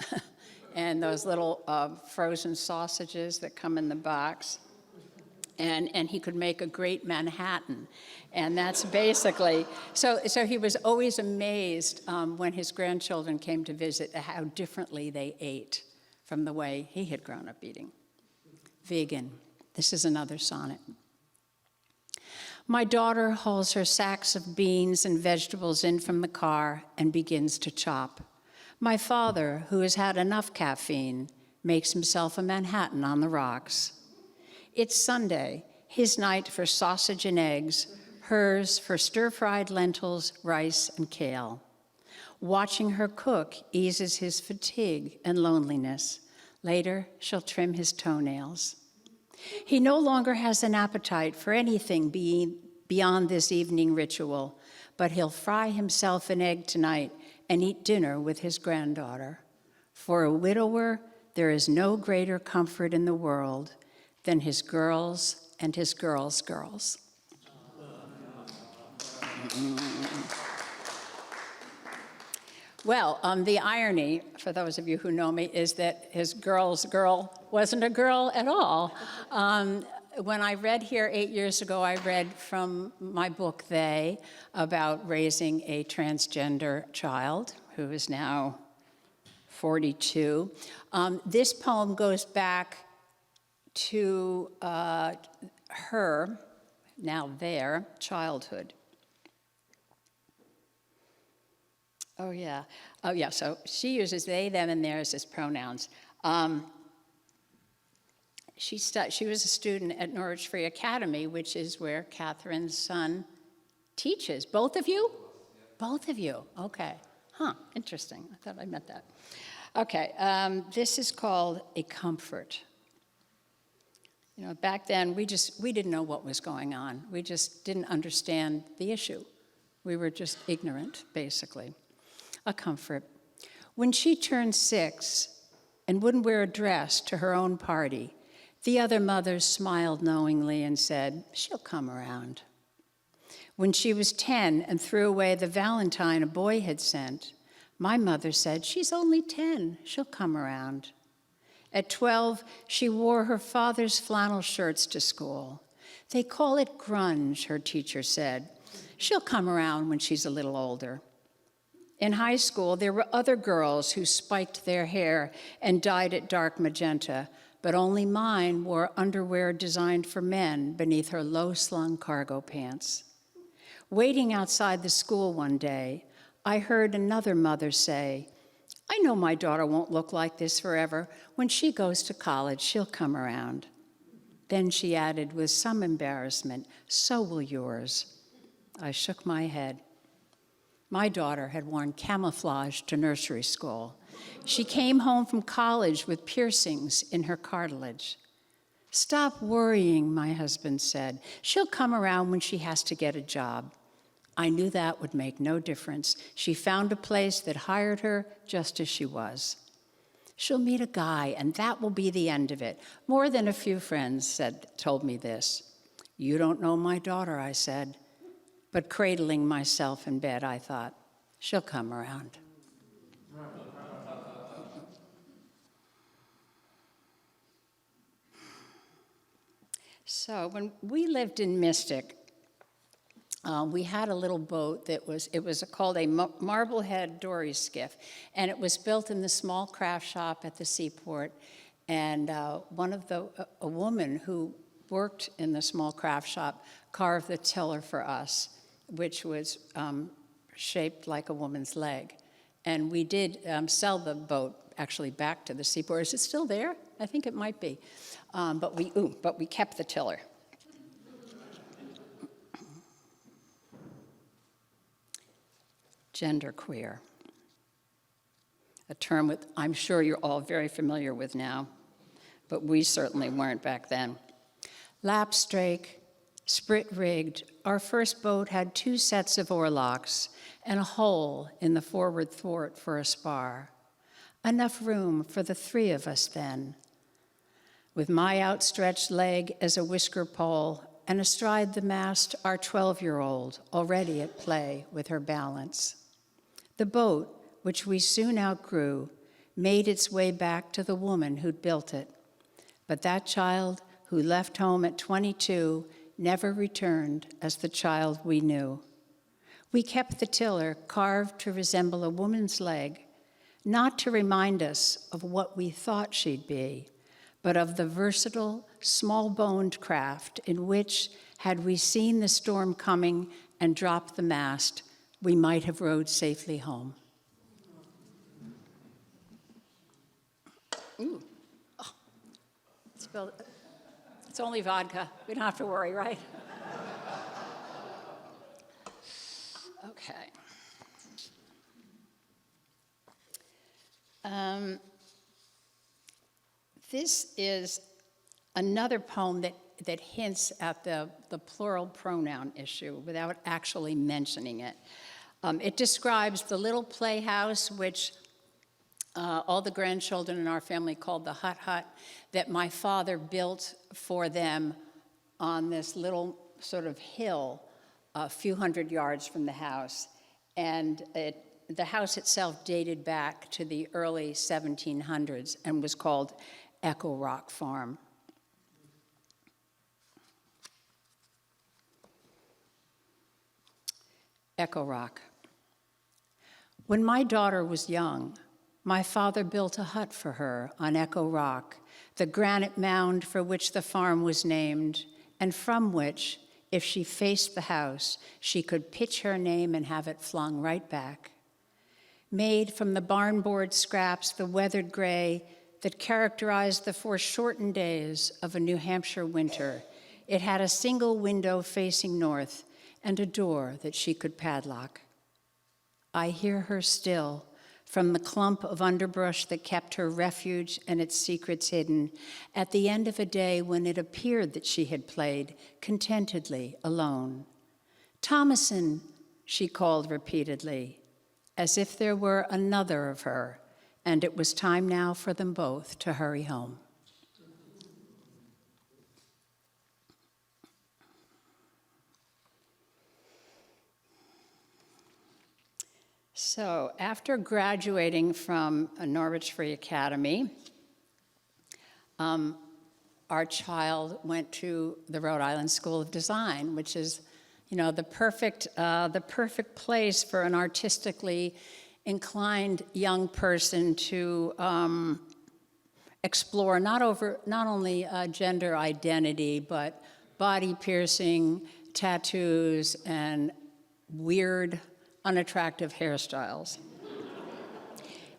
G: and those little frozen sausages that come in the box. And he could make a great Manhattan. And that's basically, so he was always amazed when his grandchildren came to visit at how differently they ate from the way he had grown up eating. Vegan. This is another sonnet. My daughter hauls her sacks of beans and vegetables in from the car and begins to chop. My father, who has had enough caffeine, makes himself a Manhattan on the rocks. It's Sunday, his night for sausage and eggs, hers for stir-fried lentils, rice, and kale. Watching her cook eases his fatigue and loneliness. Later, she'll trim his toenails. He no longer has an appetite for anything beyond this evening ritual, but he'll fry himself an egg tonight and eat dinner with his granddaughter. For a widower, there is no greater comfort in the world than his girls and his girls' girls. Well, the irony, for those of you who know me, is that his girl's girl wasn't a girl at all. when I read here 8 years ago, I read from my book, They, about raising a transgender child who is now 42. This poem goes back to her, now their, childhood. Oh, yeah. So she uses they, them, and theirs as pronouns. She was a student at Norwich Free Academy, which is where Catherine's son teaches. Both of you? Both of you. Okay. Huh. Interesting. I thought I meant that. Okay. This is called A Comfort. You know, back then we didn't know what was going on. We just didn't understand the issue. We were just ignorant, basically. A comfort. When she turned 6 and wouldn't wear a dress to her own party, the other mothers smiled knowingly and said, "She'll come around." When she was 10 and threw away the valentine a boy had sent, my mother said, "She's only 10, she'll come around." At 12, she wore her father's flannel shirts to school. "They call it grunge," her teacher said. "She'll come around when she's a little older." In high school, there were other girls who spiked their hair and dyed it dark magenta, but only mine wore underwear designed for men beneath her low-slung cargo pants. Waiting outside the school one day, I heard another mother say, "I know my daughter won't look like this forever. When she goes to college, she'll come around." Then she added with some embarrassment, "So will yours." I shook my head. My daughter had worn camouflage to nursery school. She came home from college with piercings in her cartilage. "Stop worrying," my husband said. "She'll come around when she has to get a job." I knew that would make no difference. She found a place that hired her just as she was. "She'll meet a guy, and that will be the end of it." More than a few friends told me this. "You don't know my daughter," I said. But cradling myself in bed, I thought, she'll come around. So when we lived in Mystic, we had a little boat that was called a Marblehead dory skiff, and it was built in the small craft shop at the seaport. And a woman who worked in the small craft shop carved the tiller for us, which was shaped like a woman's leg. And we did sell the boat actually back to the seaport. Is it still there? I think it might be. But we kept the tiller. Genderqueer, a term I'm sure you're all very familiar with now, but we certainly weren't back then. Lapstrake, sprit-rigged, our first boat had 2 sets of oarlocks and a hole in the forward thwart for a spar. Enough room for the 3 of us then. With my outstretched leg as a whisker pole and astride the mast, our 12-year-old already at play with her balance. The boat, which we soon outgrew, made its way back to the woman who'd built it. But that child who left home at 22 never returned as the child we knew. We kept the tiller carved to resemble a woman's leg, not to remind us of what we thought she'd be, but of the versatile, small-boned craft in which, had we seen the storm coming and dropped the mast, we might have rowed safely home. Ooh. Oh. It's only vodka. We don't have to worry, right? Okay. This is another poem that hints at the plural pronoun issue without actually mentioning it. It describes the little playhouse, which all the grandchildren in our family called the hut, that my father built for them on this little sort of hill a few hundred yards from the house. And the house itself dated back to the early 1700s and was called Echo Rock Farm. Echo Rock. When my daughter was young, my father built a hut for her on Echo Rock, the granite mound for which the farm was named, and from which, if she faced the house, she could pitch her name and have it flung right back. Made from the barnboard scraps, the weathered gray that characterized the foreshortened days of a New Hampshire winter, it had a single window facing north and a door that she could padlock. I hear her still from the clump of underbrush that kept her refuge and its secrets hidden at the end of a day when it appeared that she had played contentedly alone. Thompson, she called repeatedly, as if there were another of her, and it was time now for them both to hurry home. So after graduating from Norwich Free Academy, our child went to the Rhode Island School of Design, which is, the perfect place for an artistically inclined young person to explore not only gender identity, but body piercing, tattoos, and weird, unattractive hairstyles.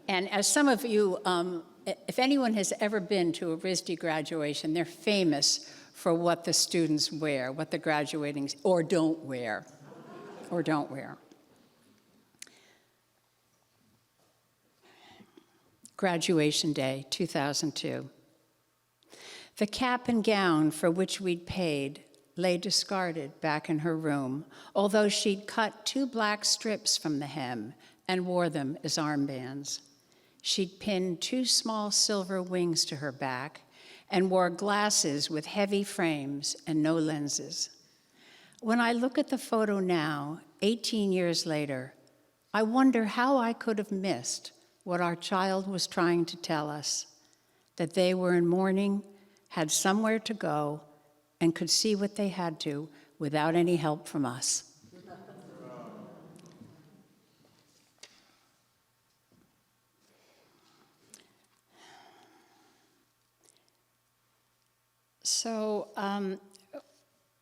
G: And as some of you, if anyone has ever been to a RISD graduation, they're famous for what the students wear, what the graduating, or don't wear. Graduation day, 2002. The cap and gown for which we'd paid lay discarded back in her room, although she'd cut 2 black strips from the hem and wore them as armbands. She'd pinned 2 small silver wings to her back and wore glasses with heavy frames and no lenses. When I look at the photo now, 18 years later, I wonder how I could have missed what our child was trying to tell us, that they were in mourning, had somewhere to go, and could see what they had to without any help from us. So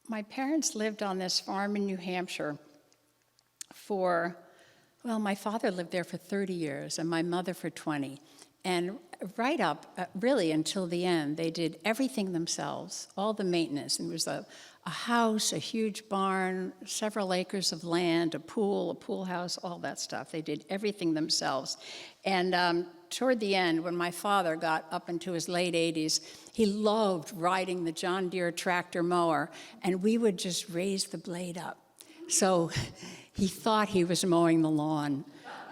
G: my parents lived on this farm in New Hampshire my father lived there for 30 years and my mother for 20. And right up, really until the end, they did everything themselves, all the maintenance. And it was a house, a huge barn, several acres of land, a pool house, all that stuff. They did everything themselves. And toward the end, when my father got up into his late 80s, he loved riding the John Deere tractor mower, and we would just raise the blade up. So he thought he was mowing the lawn.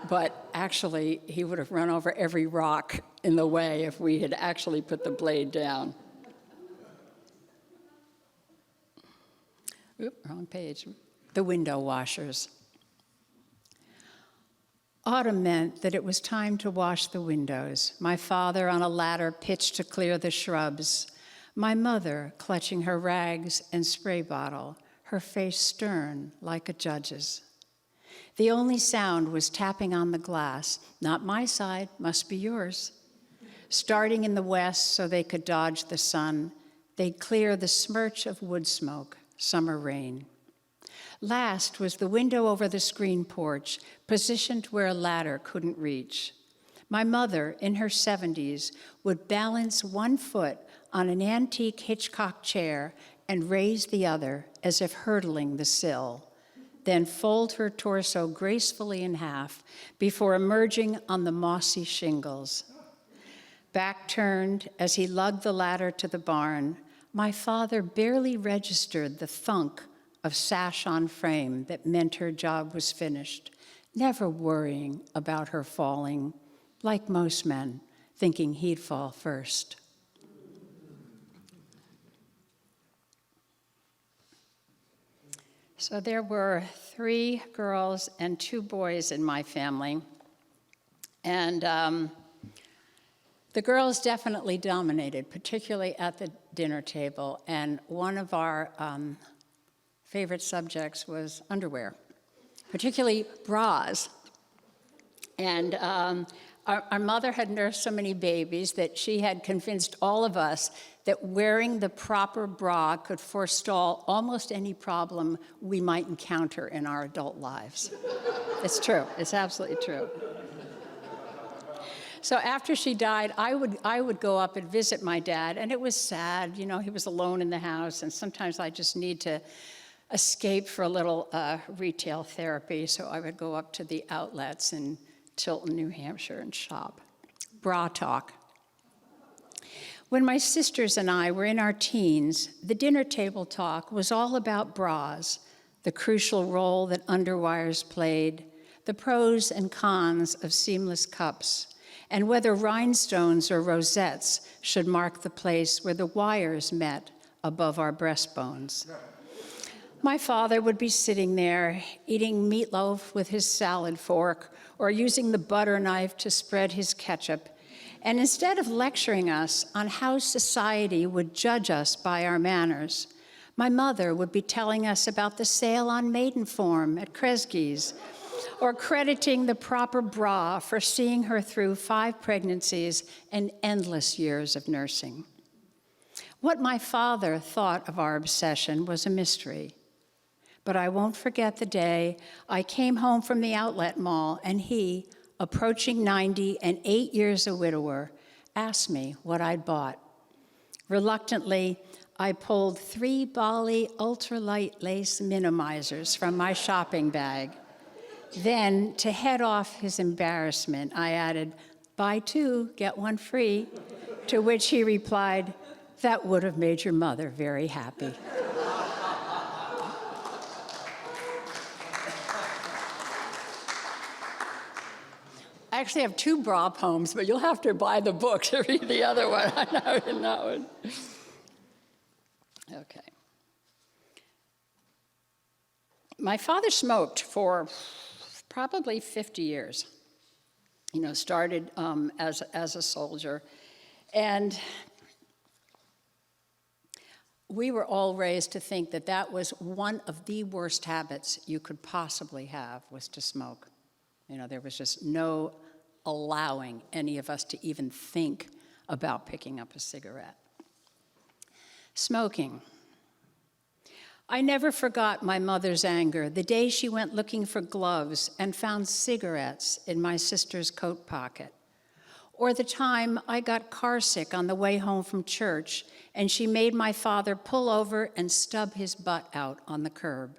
G: But actually, he would have run over every rock in the way if we had actually put the blade down. Oop, wrong page. The window washers. Autumn meant that it was time to wash the windows. My father on a ladder pitched to clear the shrubs. My mother clutching her rags and spray bottle, her face stern like a judge's. The only sound was tapping on the glass. Not my side, must be yours. Starting in the west so they could dodge the sun, they'd clear the smirch of wood smoke, summer rain. Last was the window over the screen porch, positioned where a ladder couldn't reach. My mother, in her 70s, would balance one foot on an antique Hitchcock chair and raise the other as if hurdling the sill, then fold her torso gracefully in half before emerging on the mossy shingles. Back turned as he lugged the ladder to the barn, my father barely registered the thunk of sash on frame that meant her job was finished, never worrying about her falling, like most men, thinking he'd fall first. So there were 3 girls and 2 boys in my family. And the girls definitely dominated, particularly at the dinner table. And one of our favorite subjects was underwear. particularly bras. And our mother had nursed so many babies that she had convinced all of us that wearing the proper bra could forestall almost any problem we might encounter in our adult lives. It's true. It's absolutely true. So after she died, I would go up and visit my dad, and it was sad. You know, he was alone in the house, and sometimes I just need to escape for a little retail therapy, so I would go up to the outlets in Tilton, New Hampshire, and shop. Bra talk. When my sisters and I were in our teens, the dinner table talk was all about bras, the crucial role that underwires played, the pros and cons of seamless cups, and whether rhinestones or rosettes should mark the place where the wires met above our breastbones. My father would be sitting there, eating meatloaf with his salad fork, or using the butter knife to spread his ketchup. And instead of lecturing us on how society would judge us by our manners, my mother would be telling us about the sale on Maidenform at Kresge's, or crediting the proper bra for seeing her through 5 pregnancies and endless years of nursing. What my father thought of our obsession was a mystery. But I won't forget the day I came home from the outlet mall and he, approaching 90 and 8 years a widower, asked me what I'd bought. Reluctantly, I pulled 3 Bali ultralight lace minimizers from my shopping bag. Then, to head off his embarrassment, I added, "Buy 2, get 1 free," to which he replied, "That would have made your mother very happy." I actually have 2 bra poems, but you'll have to buy the book to read the other one. I know, in that one. Okay. My father smoked for probably 50 years. You know, started as a soldier. And we were all raised to think that that was one of the worst habits you could possibly have, was to smoke. You know, there was just no allowing any of us to even think about picking up a cigarette. Smoking. I never forgot my mother's anger the day she went looking for gloves and found cigarettes in my sister's coat pocket. Or the time I got carsick on the way home from church and she made my father pull over and stub his butt out on the curb.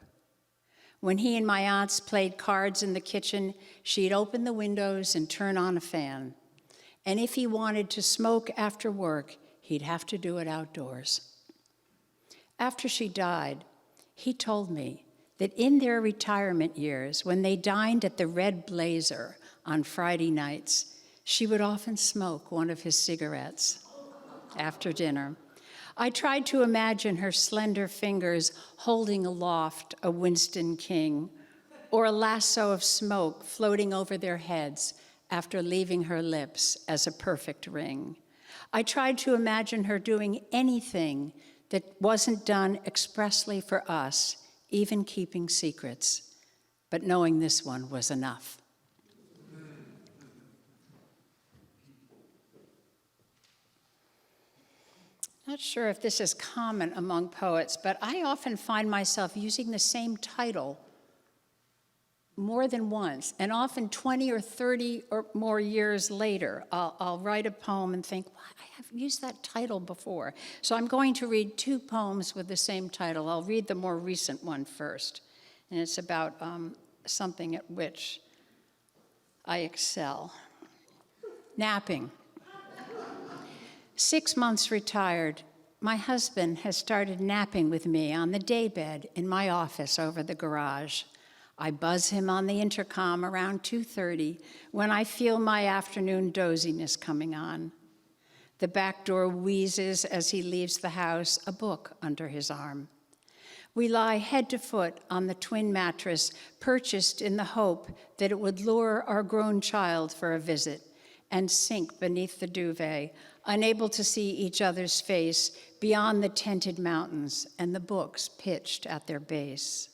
G: When he and my aunts played cards in the kitchen, she'd open the windows and turn on a fan. And if he wanted to smoke after work, he'd have to do it outdoors. After she died, he told me that in their retirement years, when they dined at the Red Blazer on Friday nights, she would often smoke one of his cigarettes after dinner. I tried to imagine her slender fingers holding aloft a Winston King, or a lasso of smoke floating over their heads after leaving her lips as a perfect ring. I tried to imagine her doing anything that wasn't done expressly for us, even keeping secrets, but knowing this one was enough. Not sure if this is common among poets, but I often find myself using the same title more than once, and often 20 or 30 or more years later, I'll write a poem and think, well, I have used that title before. So I'm going to read 2 poems with the same title. I'll read the more recent one first, and it's about something at which I excel. Napping. 6 months retired, my husband has started napping with me on the daybed in my office over the garage. I buzz him on the intercom around 2:30 when I feel my afternoon doziness coming on. The back door wheezes as he leaves the house, a book under his arm. We lie head to foot on the twin mattress, purchased in the hope that it would lure our grown child for a visit, and sink beneath the duvet, unable to see each other's face beyond the tented mountains and the books pitched at their base.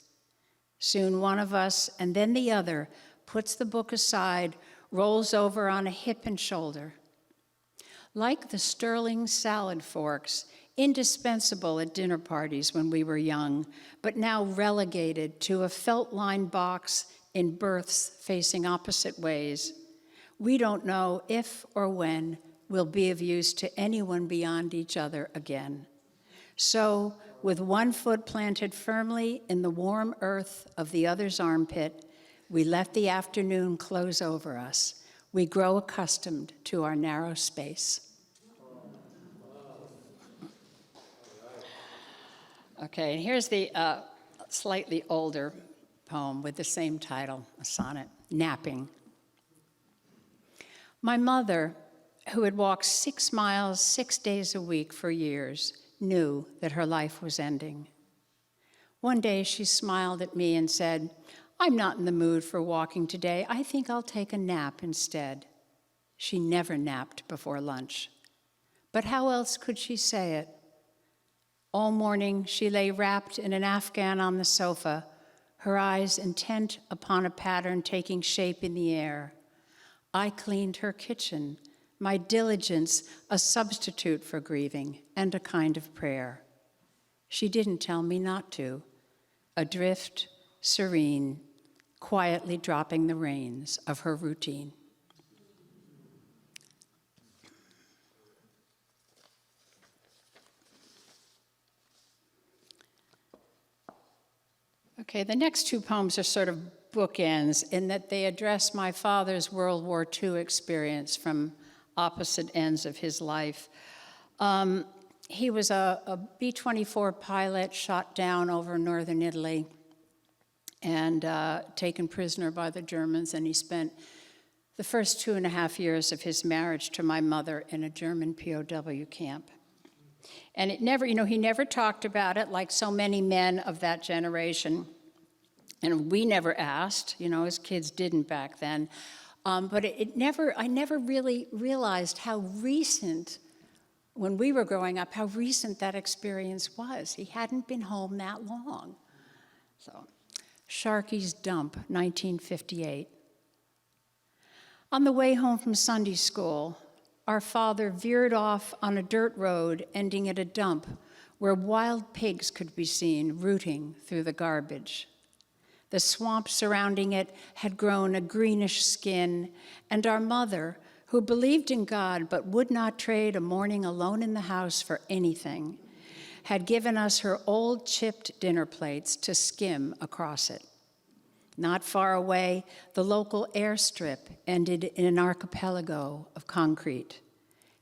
G: Soon one of us, and then the other, puts the book aside, rolls over on a hip and shoulder. Like the sterling salad forks, indispensable at dinner parties when we were young, but now relegated to a felt-lined box in berths facing opposite ways, we don't know if or when we'll be of use to anyone beyond each other again. So, with one foot planted firmly in the warm earth of the other's armpit, we let the afternoon close over us. We grow accustomed to our narrow space. Okay, and here's the slightly older poem with the same title, a sonnet, Napping. My mother, who had walked 6 miles 6 days a week for years, knew that her life was ending. One day she smiled at me and said, "I'm not in the mood for walking today. I think I'll take a nap instead." She never napped before lunch. But how else could she say it? All morning she lay wrapped in an afghan on the sofa, her eyes intent upon a pattern taking shape in the air. I cleaned her kitchen, my diligence a substitute for grieving and a kind of prayer. She didn't tell me not to, adrift, serene, quietly dropping the reins of her routine. Okay, the next two poems are sort of bookends in that they address my father's World War II experience from opposite ends of his life. He was a B-24 pilot shot down over northern Italy and taken prisoner by the Germans, and he spent the first 2.5 years of his marriage to my mother in a German POW camp. And it never, he never talked about it like so many men of that generation. And we never asked, as kids didn't back then. But I never really realized how recent, when we were growing up, how recent that experience was. He hadn't been home that long. So, Sharky's Dump, 1958. On the way home from Sunday school, our father veered off on a dirt road ending at a dump where wild pigs could be seen rooting through the garbage. The swamp surrounding it had grown a greenish skin, and our mother, who believed in God but would not trade a morning alone in the house for anything, had given us her old chipped dinner plates to skim across it. Not far away, the local airstrip ended in an archipelago of concrete.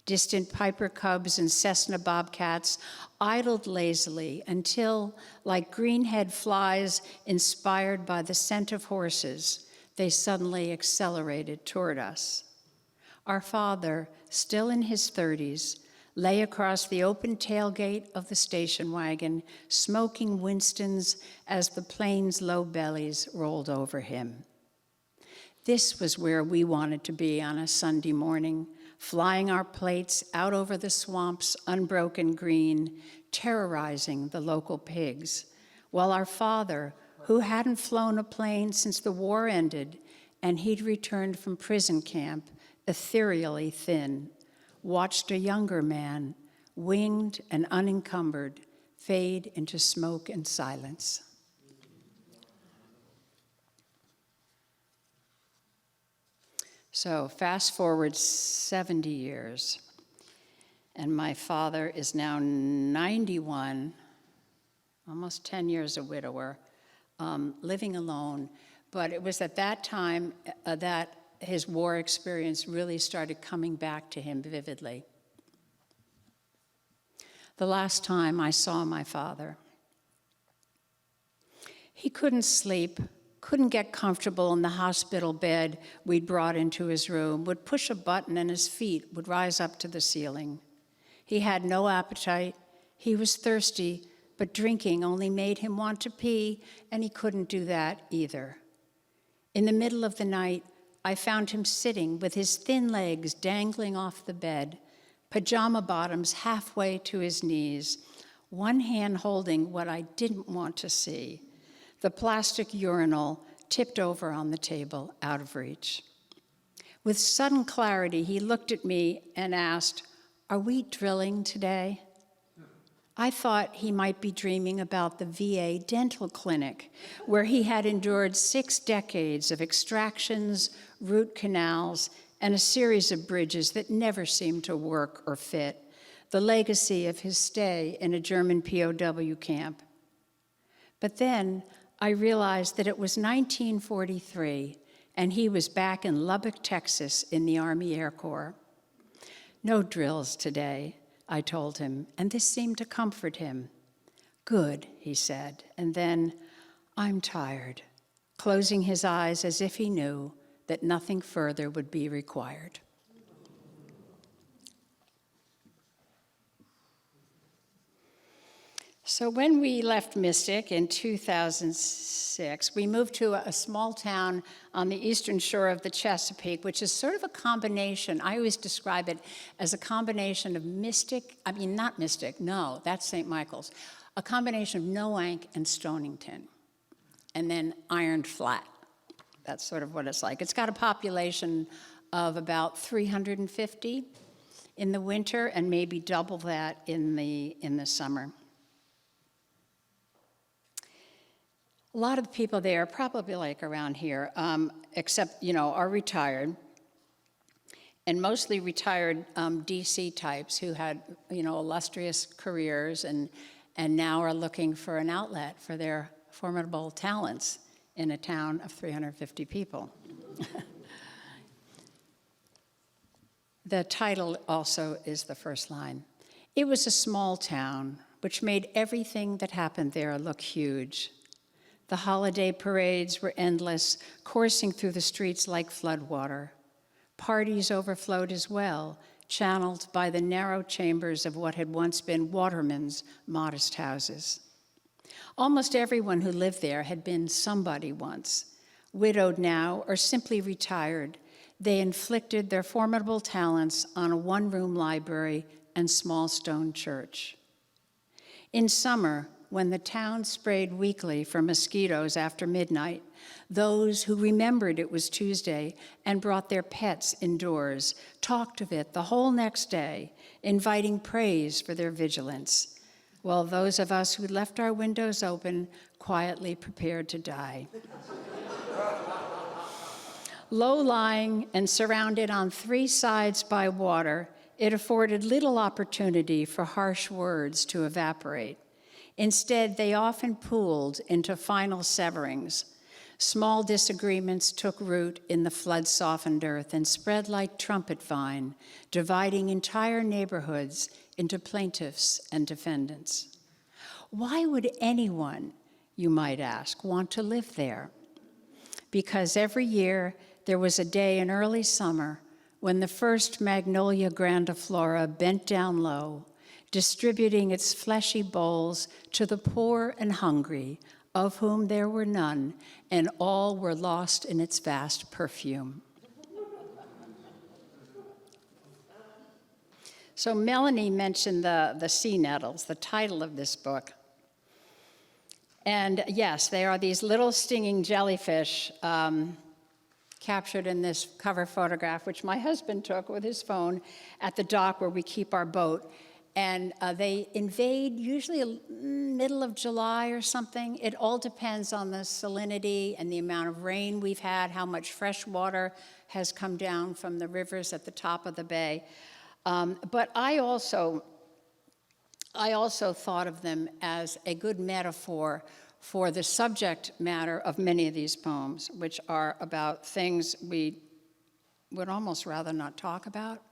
G: Distant Piper Cubs and Cessna Bobcats idled lazily until, like greenhead flies inspired by the scent of horses, they suddenly accelerated toward us. Our father, still in his 30s, lay across the open tailgate of the station wagon, smoking Winstons as the plane's low bellies rolled over him. This was where we wanted to be on a Sunday morning, flying our plates out over the swamp's unbroken green, terrorizing the local pigs, while our father, who hadn't flown a plane since the war ended and he'd returned from prison camp, ethereally thin, watched a younger man, winged and unencumbered, fade into smoke and silence. So fast forward 70 years, and my father is now 91, almost 10 years a widower, living alone. But it was at that time that his war experience really started coming back to him vividly. The last time I saw my father, he couldn't sleep, couldn't get comfortable in the hospital bed we'd brought into his room, would push a button and his feet would rise up to the ceiling. He had no appetite, he was thirsty, but drinking only made him want to pee, and he couldn't do that either. In the middle of the night, I found him sitting with his thin legs dangling off the bed, pajama bottoms halfway to his knees, one hand holding what I didn't want to see, The plastic urinal tipped over on the table, out of reach. With sudden clarity, he looked at me and asked, "Are we drilling today?" I thought he might be dreaming about the VA dental clinic, where he had endured 6 decades of extractions, root canals, and a series of bridges that never seemed to work or fit, the legacy of his stay in a German POW camp. But then I realized that it was 1943, and he was back in Lubbock, Texas, in the Army Air Corps. "No drills today," I told him, and this seemed to comfort him. "Good," he said, and then, "I'm tired," closing his eyes as if he knew that nothing further would be required. So when we left Mystic in 2006, we moved to a small town on the eastern shore of the Chesapeake, which is sort of a combination. I always describe it as a combination of not Mystic, no, that's St. Michael's. A combination of Noank and Stonington, and then Iron Flat. That's sort of what it's like. It's got a population of about 350 in the winter and maybe double that in the summer. A lot of the people there, probably like around here, except, are retired, and mostly retired DC types who had, illustrious careers and now are looking for an outlet for their formidable talents in a town of 350 people. The title also is the first line. It was a small town, which made everything that happened there look huge. The holiday parades were endless, coursing through the streets like floodwater. Parties overflowed as well, channeled by the narrow chambers of what had once been watermen's modest houses. Almost everyone who lived there had been somebody once. Widowed now or simply retired, they inflicted their formidable talents on a one-room library and small stone church. In summer, when the town sprayed weekly for mosquitoes after midnight, those who remembered it was Tuesday and brought their pets indoors talked of it the whole next day, inviting praise for their vigilance, while those of us who left our windows open quietly prepared to die. Low-lying and surrounded on 3 sides by water, it afforded little opportunity for harsh words to evaporate. Instead, they often pooled into final severings. Small disagreements took root in the flood-softened earth and spread like trumpet vine, dividing entire neighborhoods into plaintiffs and defendants. Why would anyone, you might ask, want to live there? Because every year there was a day in early summer when the first Magnolia grandiflora bent down low, distributing its fleshy bowls to the poor and hungry, of whom there were none, and all were lost in its vast perfume. So Melanie mentioned the sea nettles, the title of this book. And yes, they are these little stinging jellyfish captured in this cover photograph, which my husband took with his phone at the dock where we keep our boat. And they invade usually middle of July or something. It all depends on the salinity and the amount of rain we've had, how much fresh water has come down from the rivers at the top of the bay. But I also thought of them as a good metaphor for the subject matter of many of these poems, which are about things we would almost rather not talk about,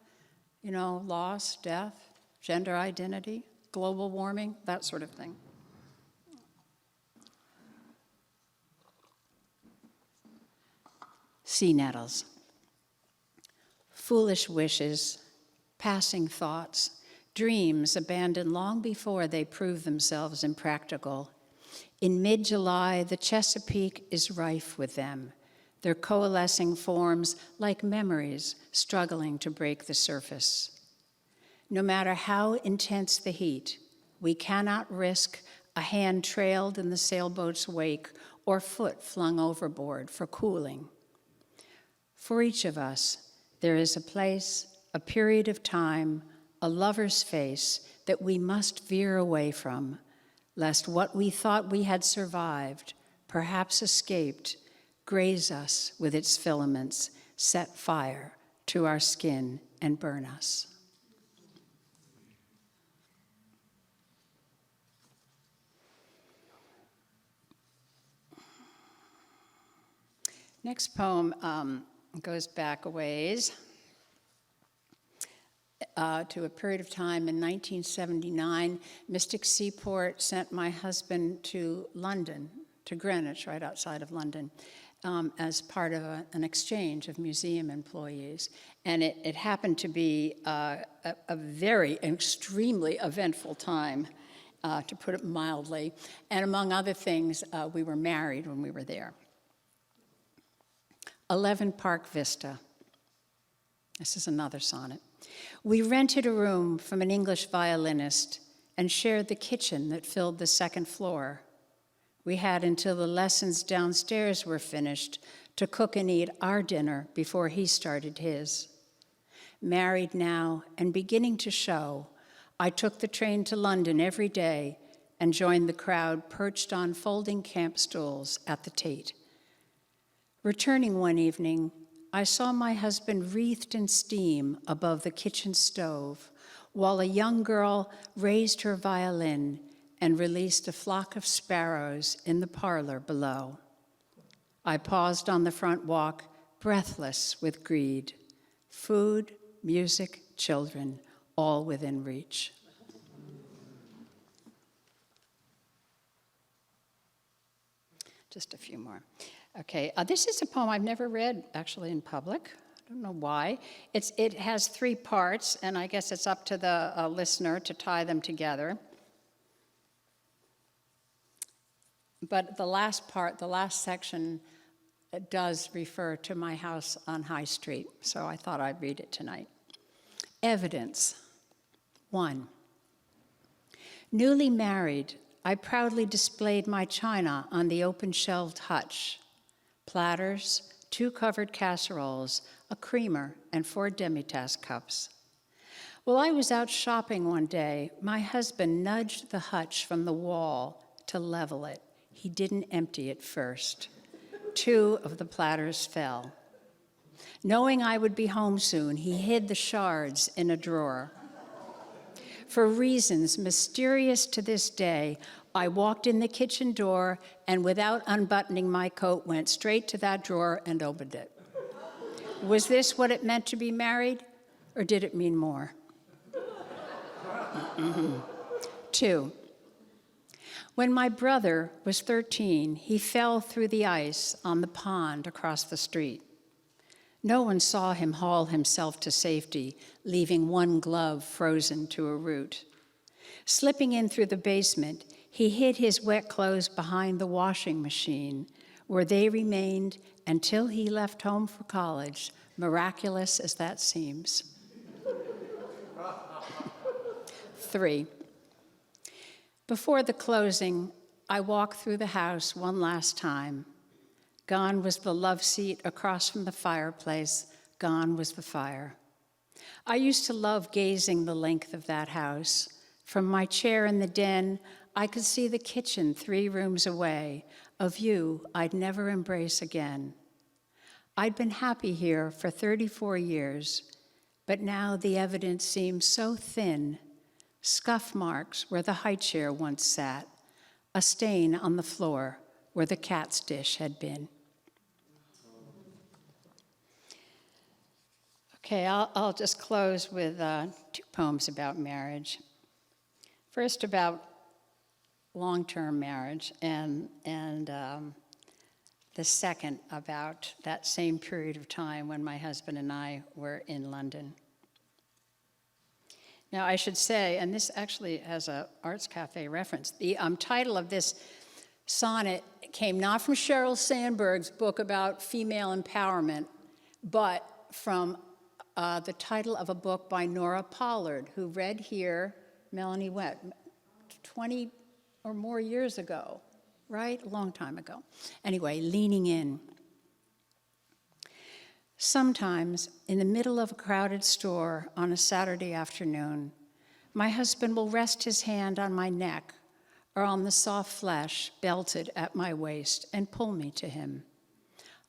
G: loss, death, gender identity, global warming, that sort of thing. Sea nettles. Foolish wishes, passing thoughts, dreams abandoned long before they prove themselves impractical. In mid-July, the Chesapeake is rife with them, their coalescing forms like memories struggling to break the surface. No matter how intense the heat, we cannot risk a hand trailed in the sailboat's wake or foot flung overboard for cooling. For each of us, there is a place, a period of time, a lover's face that we must veer away from, lest what we thought we had survived, perhaps escaped, graze us with its filaments, set fire to our skin, and burn us. Next poem goes back a ways to a period of time in 1979. Mystic Seaport sent my husband to London, to Greenwich, right outside of London, as part of an exchange of museum employees. And it happened to be a very extremely eventful time, to put it mildly. And among other things, we were married when we were there. 11 Park Vista. This is another sonnet. We rented a room from an English violinist and shared the kitchen that filled the second floor. We had until the lessons downstairs were finished to cook and eat our dinner before he started his. Married now and beginning to show, I took the train to London every day and joined the crowd perched on folding camp stools at the Tate. Returning one evening, I saw my husband wreathed in steam above the kitchen stove, while a young girl raised her violin and released a flock of sparrows in the parlor below. I paused on the front walk, breathless with greed. Food, music, children, all within reach. Just a few more. Okay, this is a poem I've never read, actually, in public. I don't know why. It has 3 parts, and I guess it's up to the listener to tie them together. But the last part, the last section, does refer to my house on High Street, so I thought I'd read it tonight. Evidence. 1. Newly married, I proudly displayed my china on the open-shelved hutch. Platters, 2 covered casseroles, a creamer, and 4 demitasse cups. While I was out shopping one day, my husband nudged the hutch from the wall to level it. He didn't empty it first. 2 of the platters fell. Knowing I would be home soon, he hid the shards in a drawer. For reasons mysterious to this day, I walked in the kitchen door and without unbuttoning my coat, went straight to that drawer and opened it. Was this what it meant to be married, or did it mean more? 2. When my brother was 13, he fell through the ice on the pond across the street. No one saw him haul himself to safety, leaving one glove frozen to a root. Slipping in through the basement, he hid his wet clothes behind the washing machine, where they remained until he left home for college, miraculous as that seems. 3. Before the closing, I walked through the house one last time. Gone was the love seat across from the fireplace. Gone was the fire. I used to love gazing the length of that house. From my chair in the den, I could see the kitchen 3 rooms away, a view I'd never embrace again. I'd been happy here for 34 years, but now the evidence seems so thin. Scuff marks where the high chair once sat, a stain on the floor where the cat's dish had been. Okay, I'll just close with 2 poems about marriage. First, about long-term marriage, and the second about that same period of time when my husband and I were in London. Now, I should say, and this actually has a Arts Café reference, the title of this sonnet came not from Sheryl Sandberg's book about female empowerment, but from the title of a book by Nora Pollard, who read here, Melanie Wett, 20 or more years ago. right? A long time ago. Anyway, leaning in. Sometimes, in the middle of a crowded store on a Saturday afternoon, my husband will rest his hand on my neck or on the soft flesh belted at my waist and pull me to him.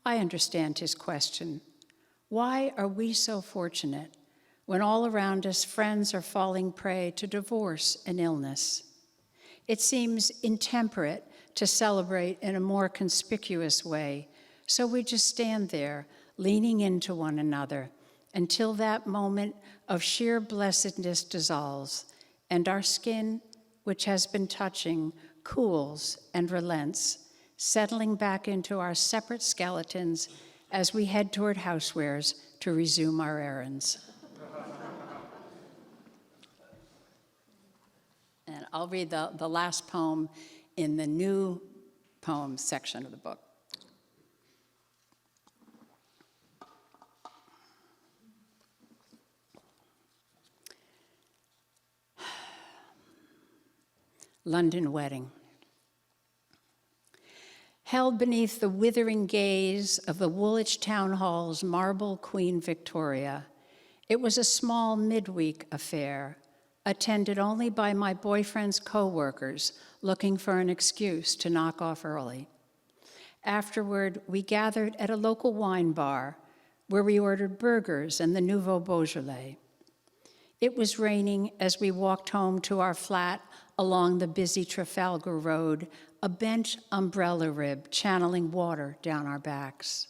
G: I understand his question. Why are we so fortunate when all around us friends are falling prey to divorce and illness? It seems intemperate to celebrate in a more conspicuous way, so we just stand there, leaning into one another until that moment of sheer blessedness dissolves and our skin, which has been touching, cools and relents, settling back into our separate skeletons as we head toward housewares to resume our errands. And I'll read the last poem in the new poems section of the book. London Wedding. Held beneath the withering gaze of the Woolwich Town Hall's marble Queen Victoria, it was a small midweek affair, attended only by my boyfriend's co-workers looking for an excuse to knock off early. Afterward, we gathered at a local wine bar where we ordered burgers and the Nouveau Beaujolais. It was raining as we walked home to our flat along the busy Trafalgar Road, a bent umbrella rib channeling water down our backs.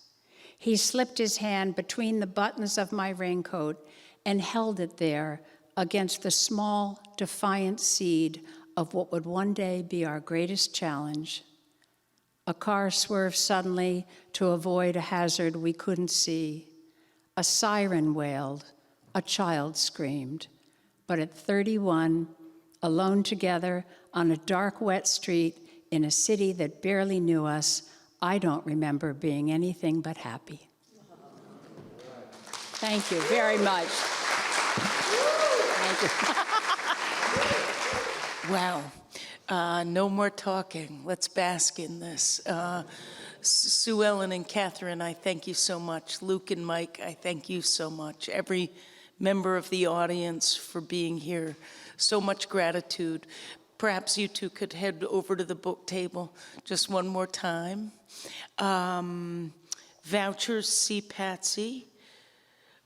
G: He slipped his hand between the buttons of my raincoat and held it there against the small, defiant seed of what would one day be our greatest challenge. A car swerved suddenly to avoid a hazard we couldn't see. A siren wailed, a child screamed. But at 31, alone together on a dark, wet street in a city that barely knew us, I don't remember being anything but happy. Thank you very much. Thank you.
A: Wow. No more talking. Let's bask in this. Sue Ellen and Catherine, I thank you so much. Luke and Mike, I thank you so much. Every member of the audience for being here. So much gratitude. Perhaps you two could head over to the book table just one more time. Vouchers, see Patsy.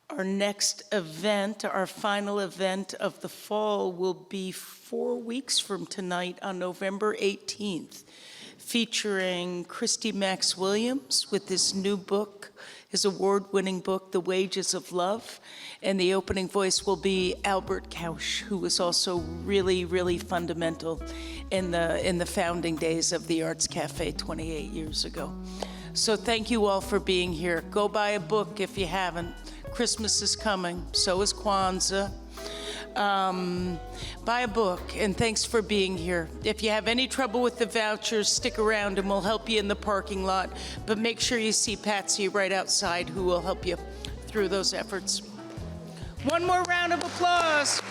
A: Our next event, our final event of the fall, will be 4 weeks from tonight on November 18th, featuring Christy Max Williams with his new book, his award-winning book, The Wages of Love. And the opening voice will be Albert Kausch, who was also really, really fundamental in the founding days of the Arts Café 28 years ago. So thank you all for being here. Go buy a book if you haven't. Christmas is coming, so is Kwanzaa. Buy a book, and thanks for being here. If you have any trouble with the vouchers, stick around and we'll help you in the parking lot. But make sure you see Patsy right outside, who will help you through those efforts. One more round of applause.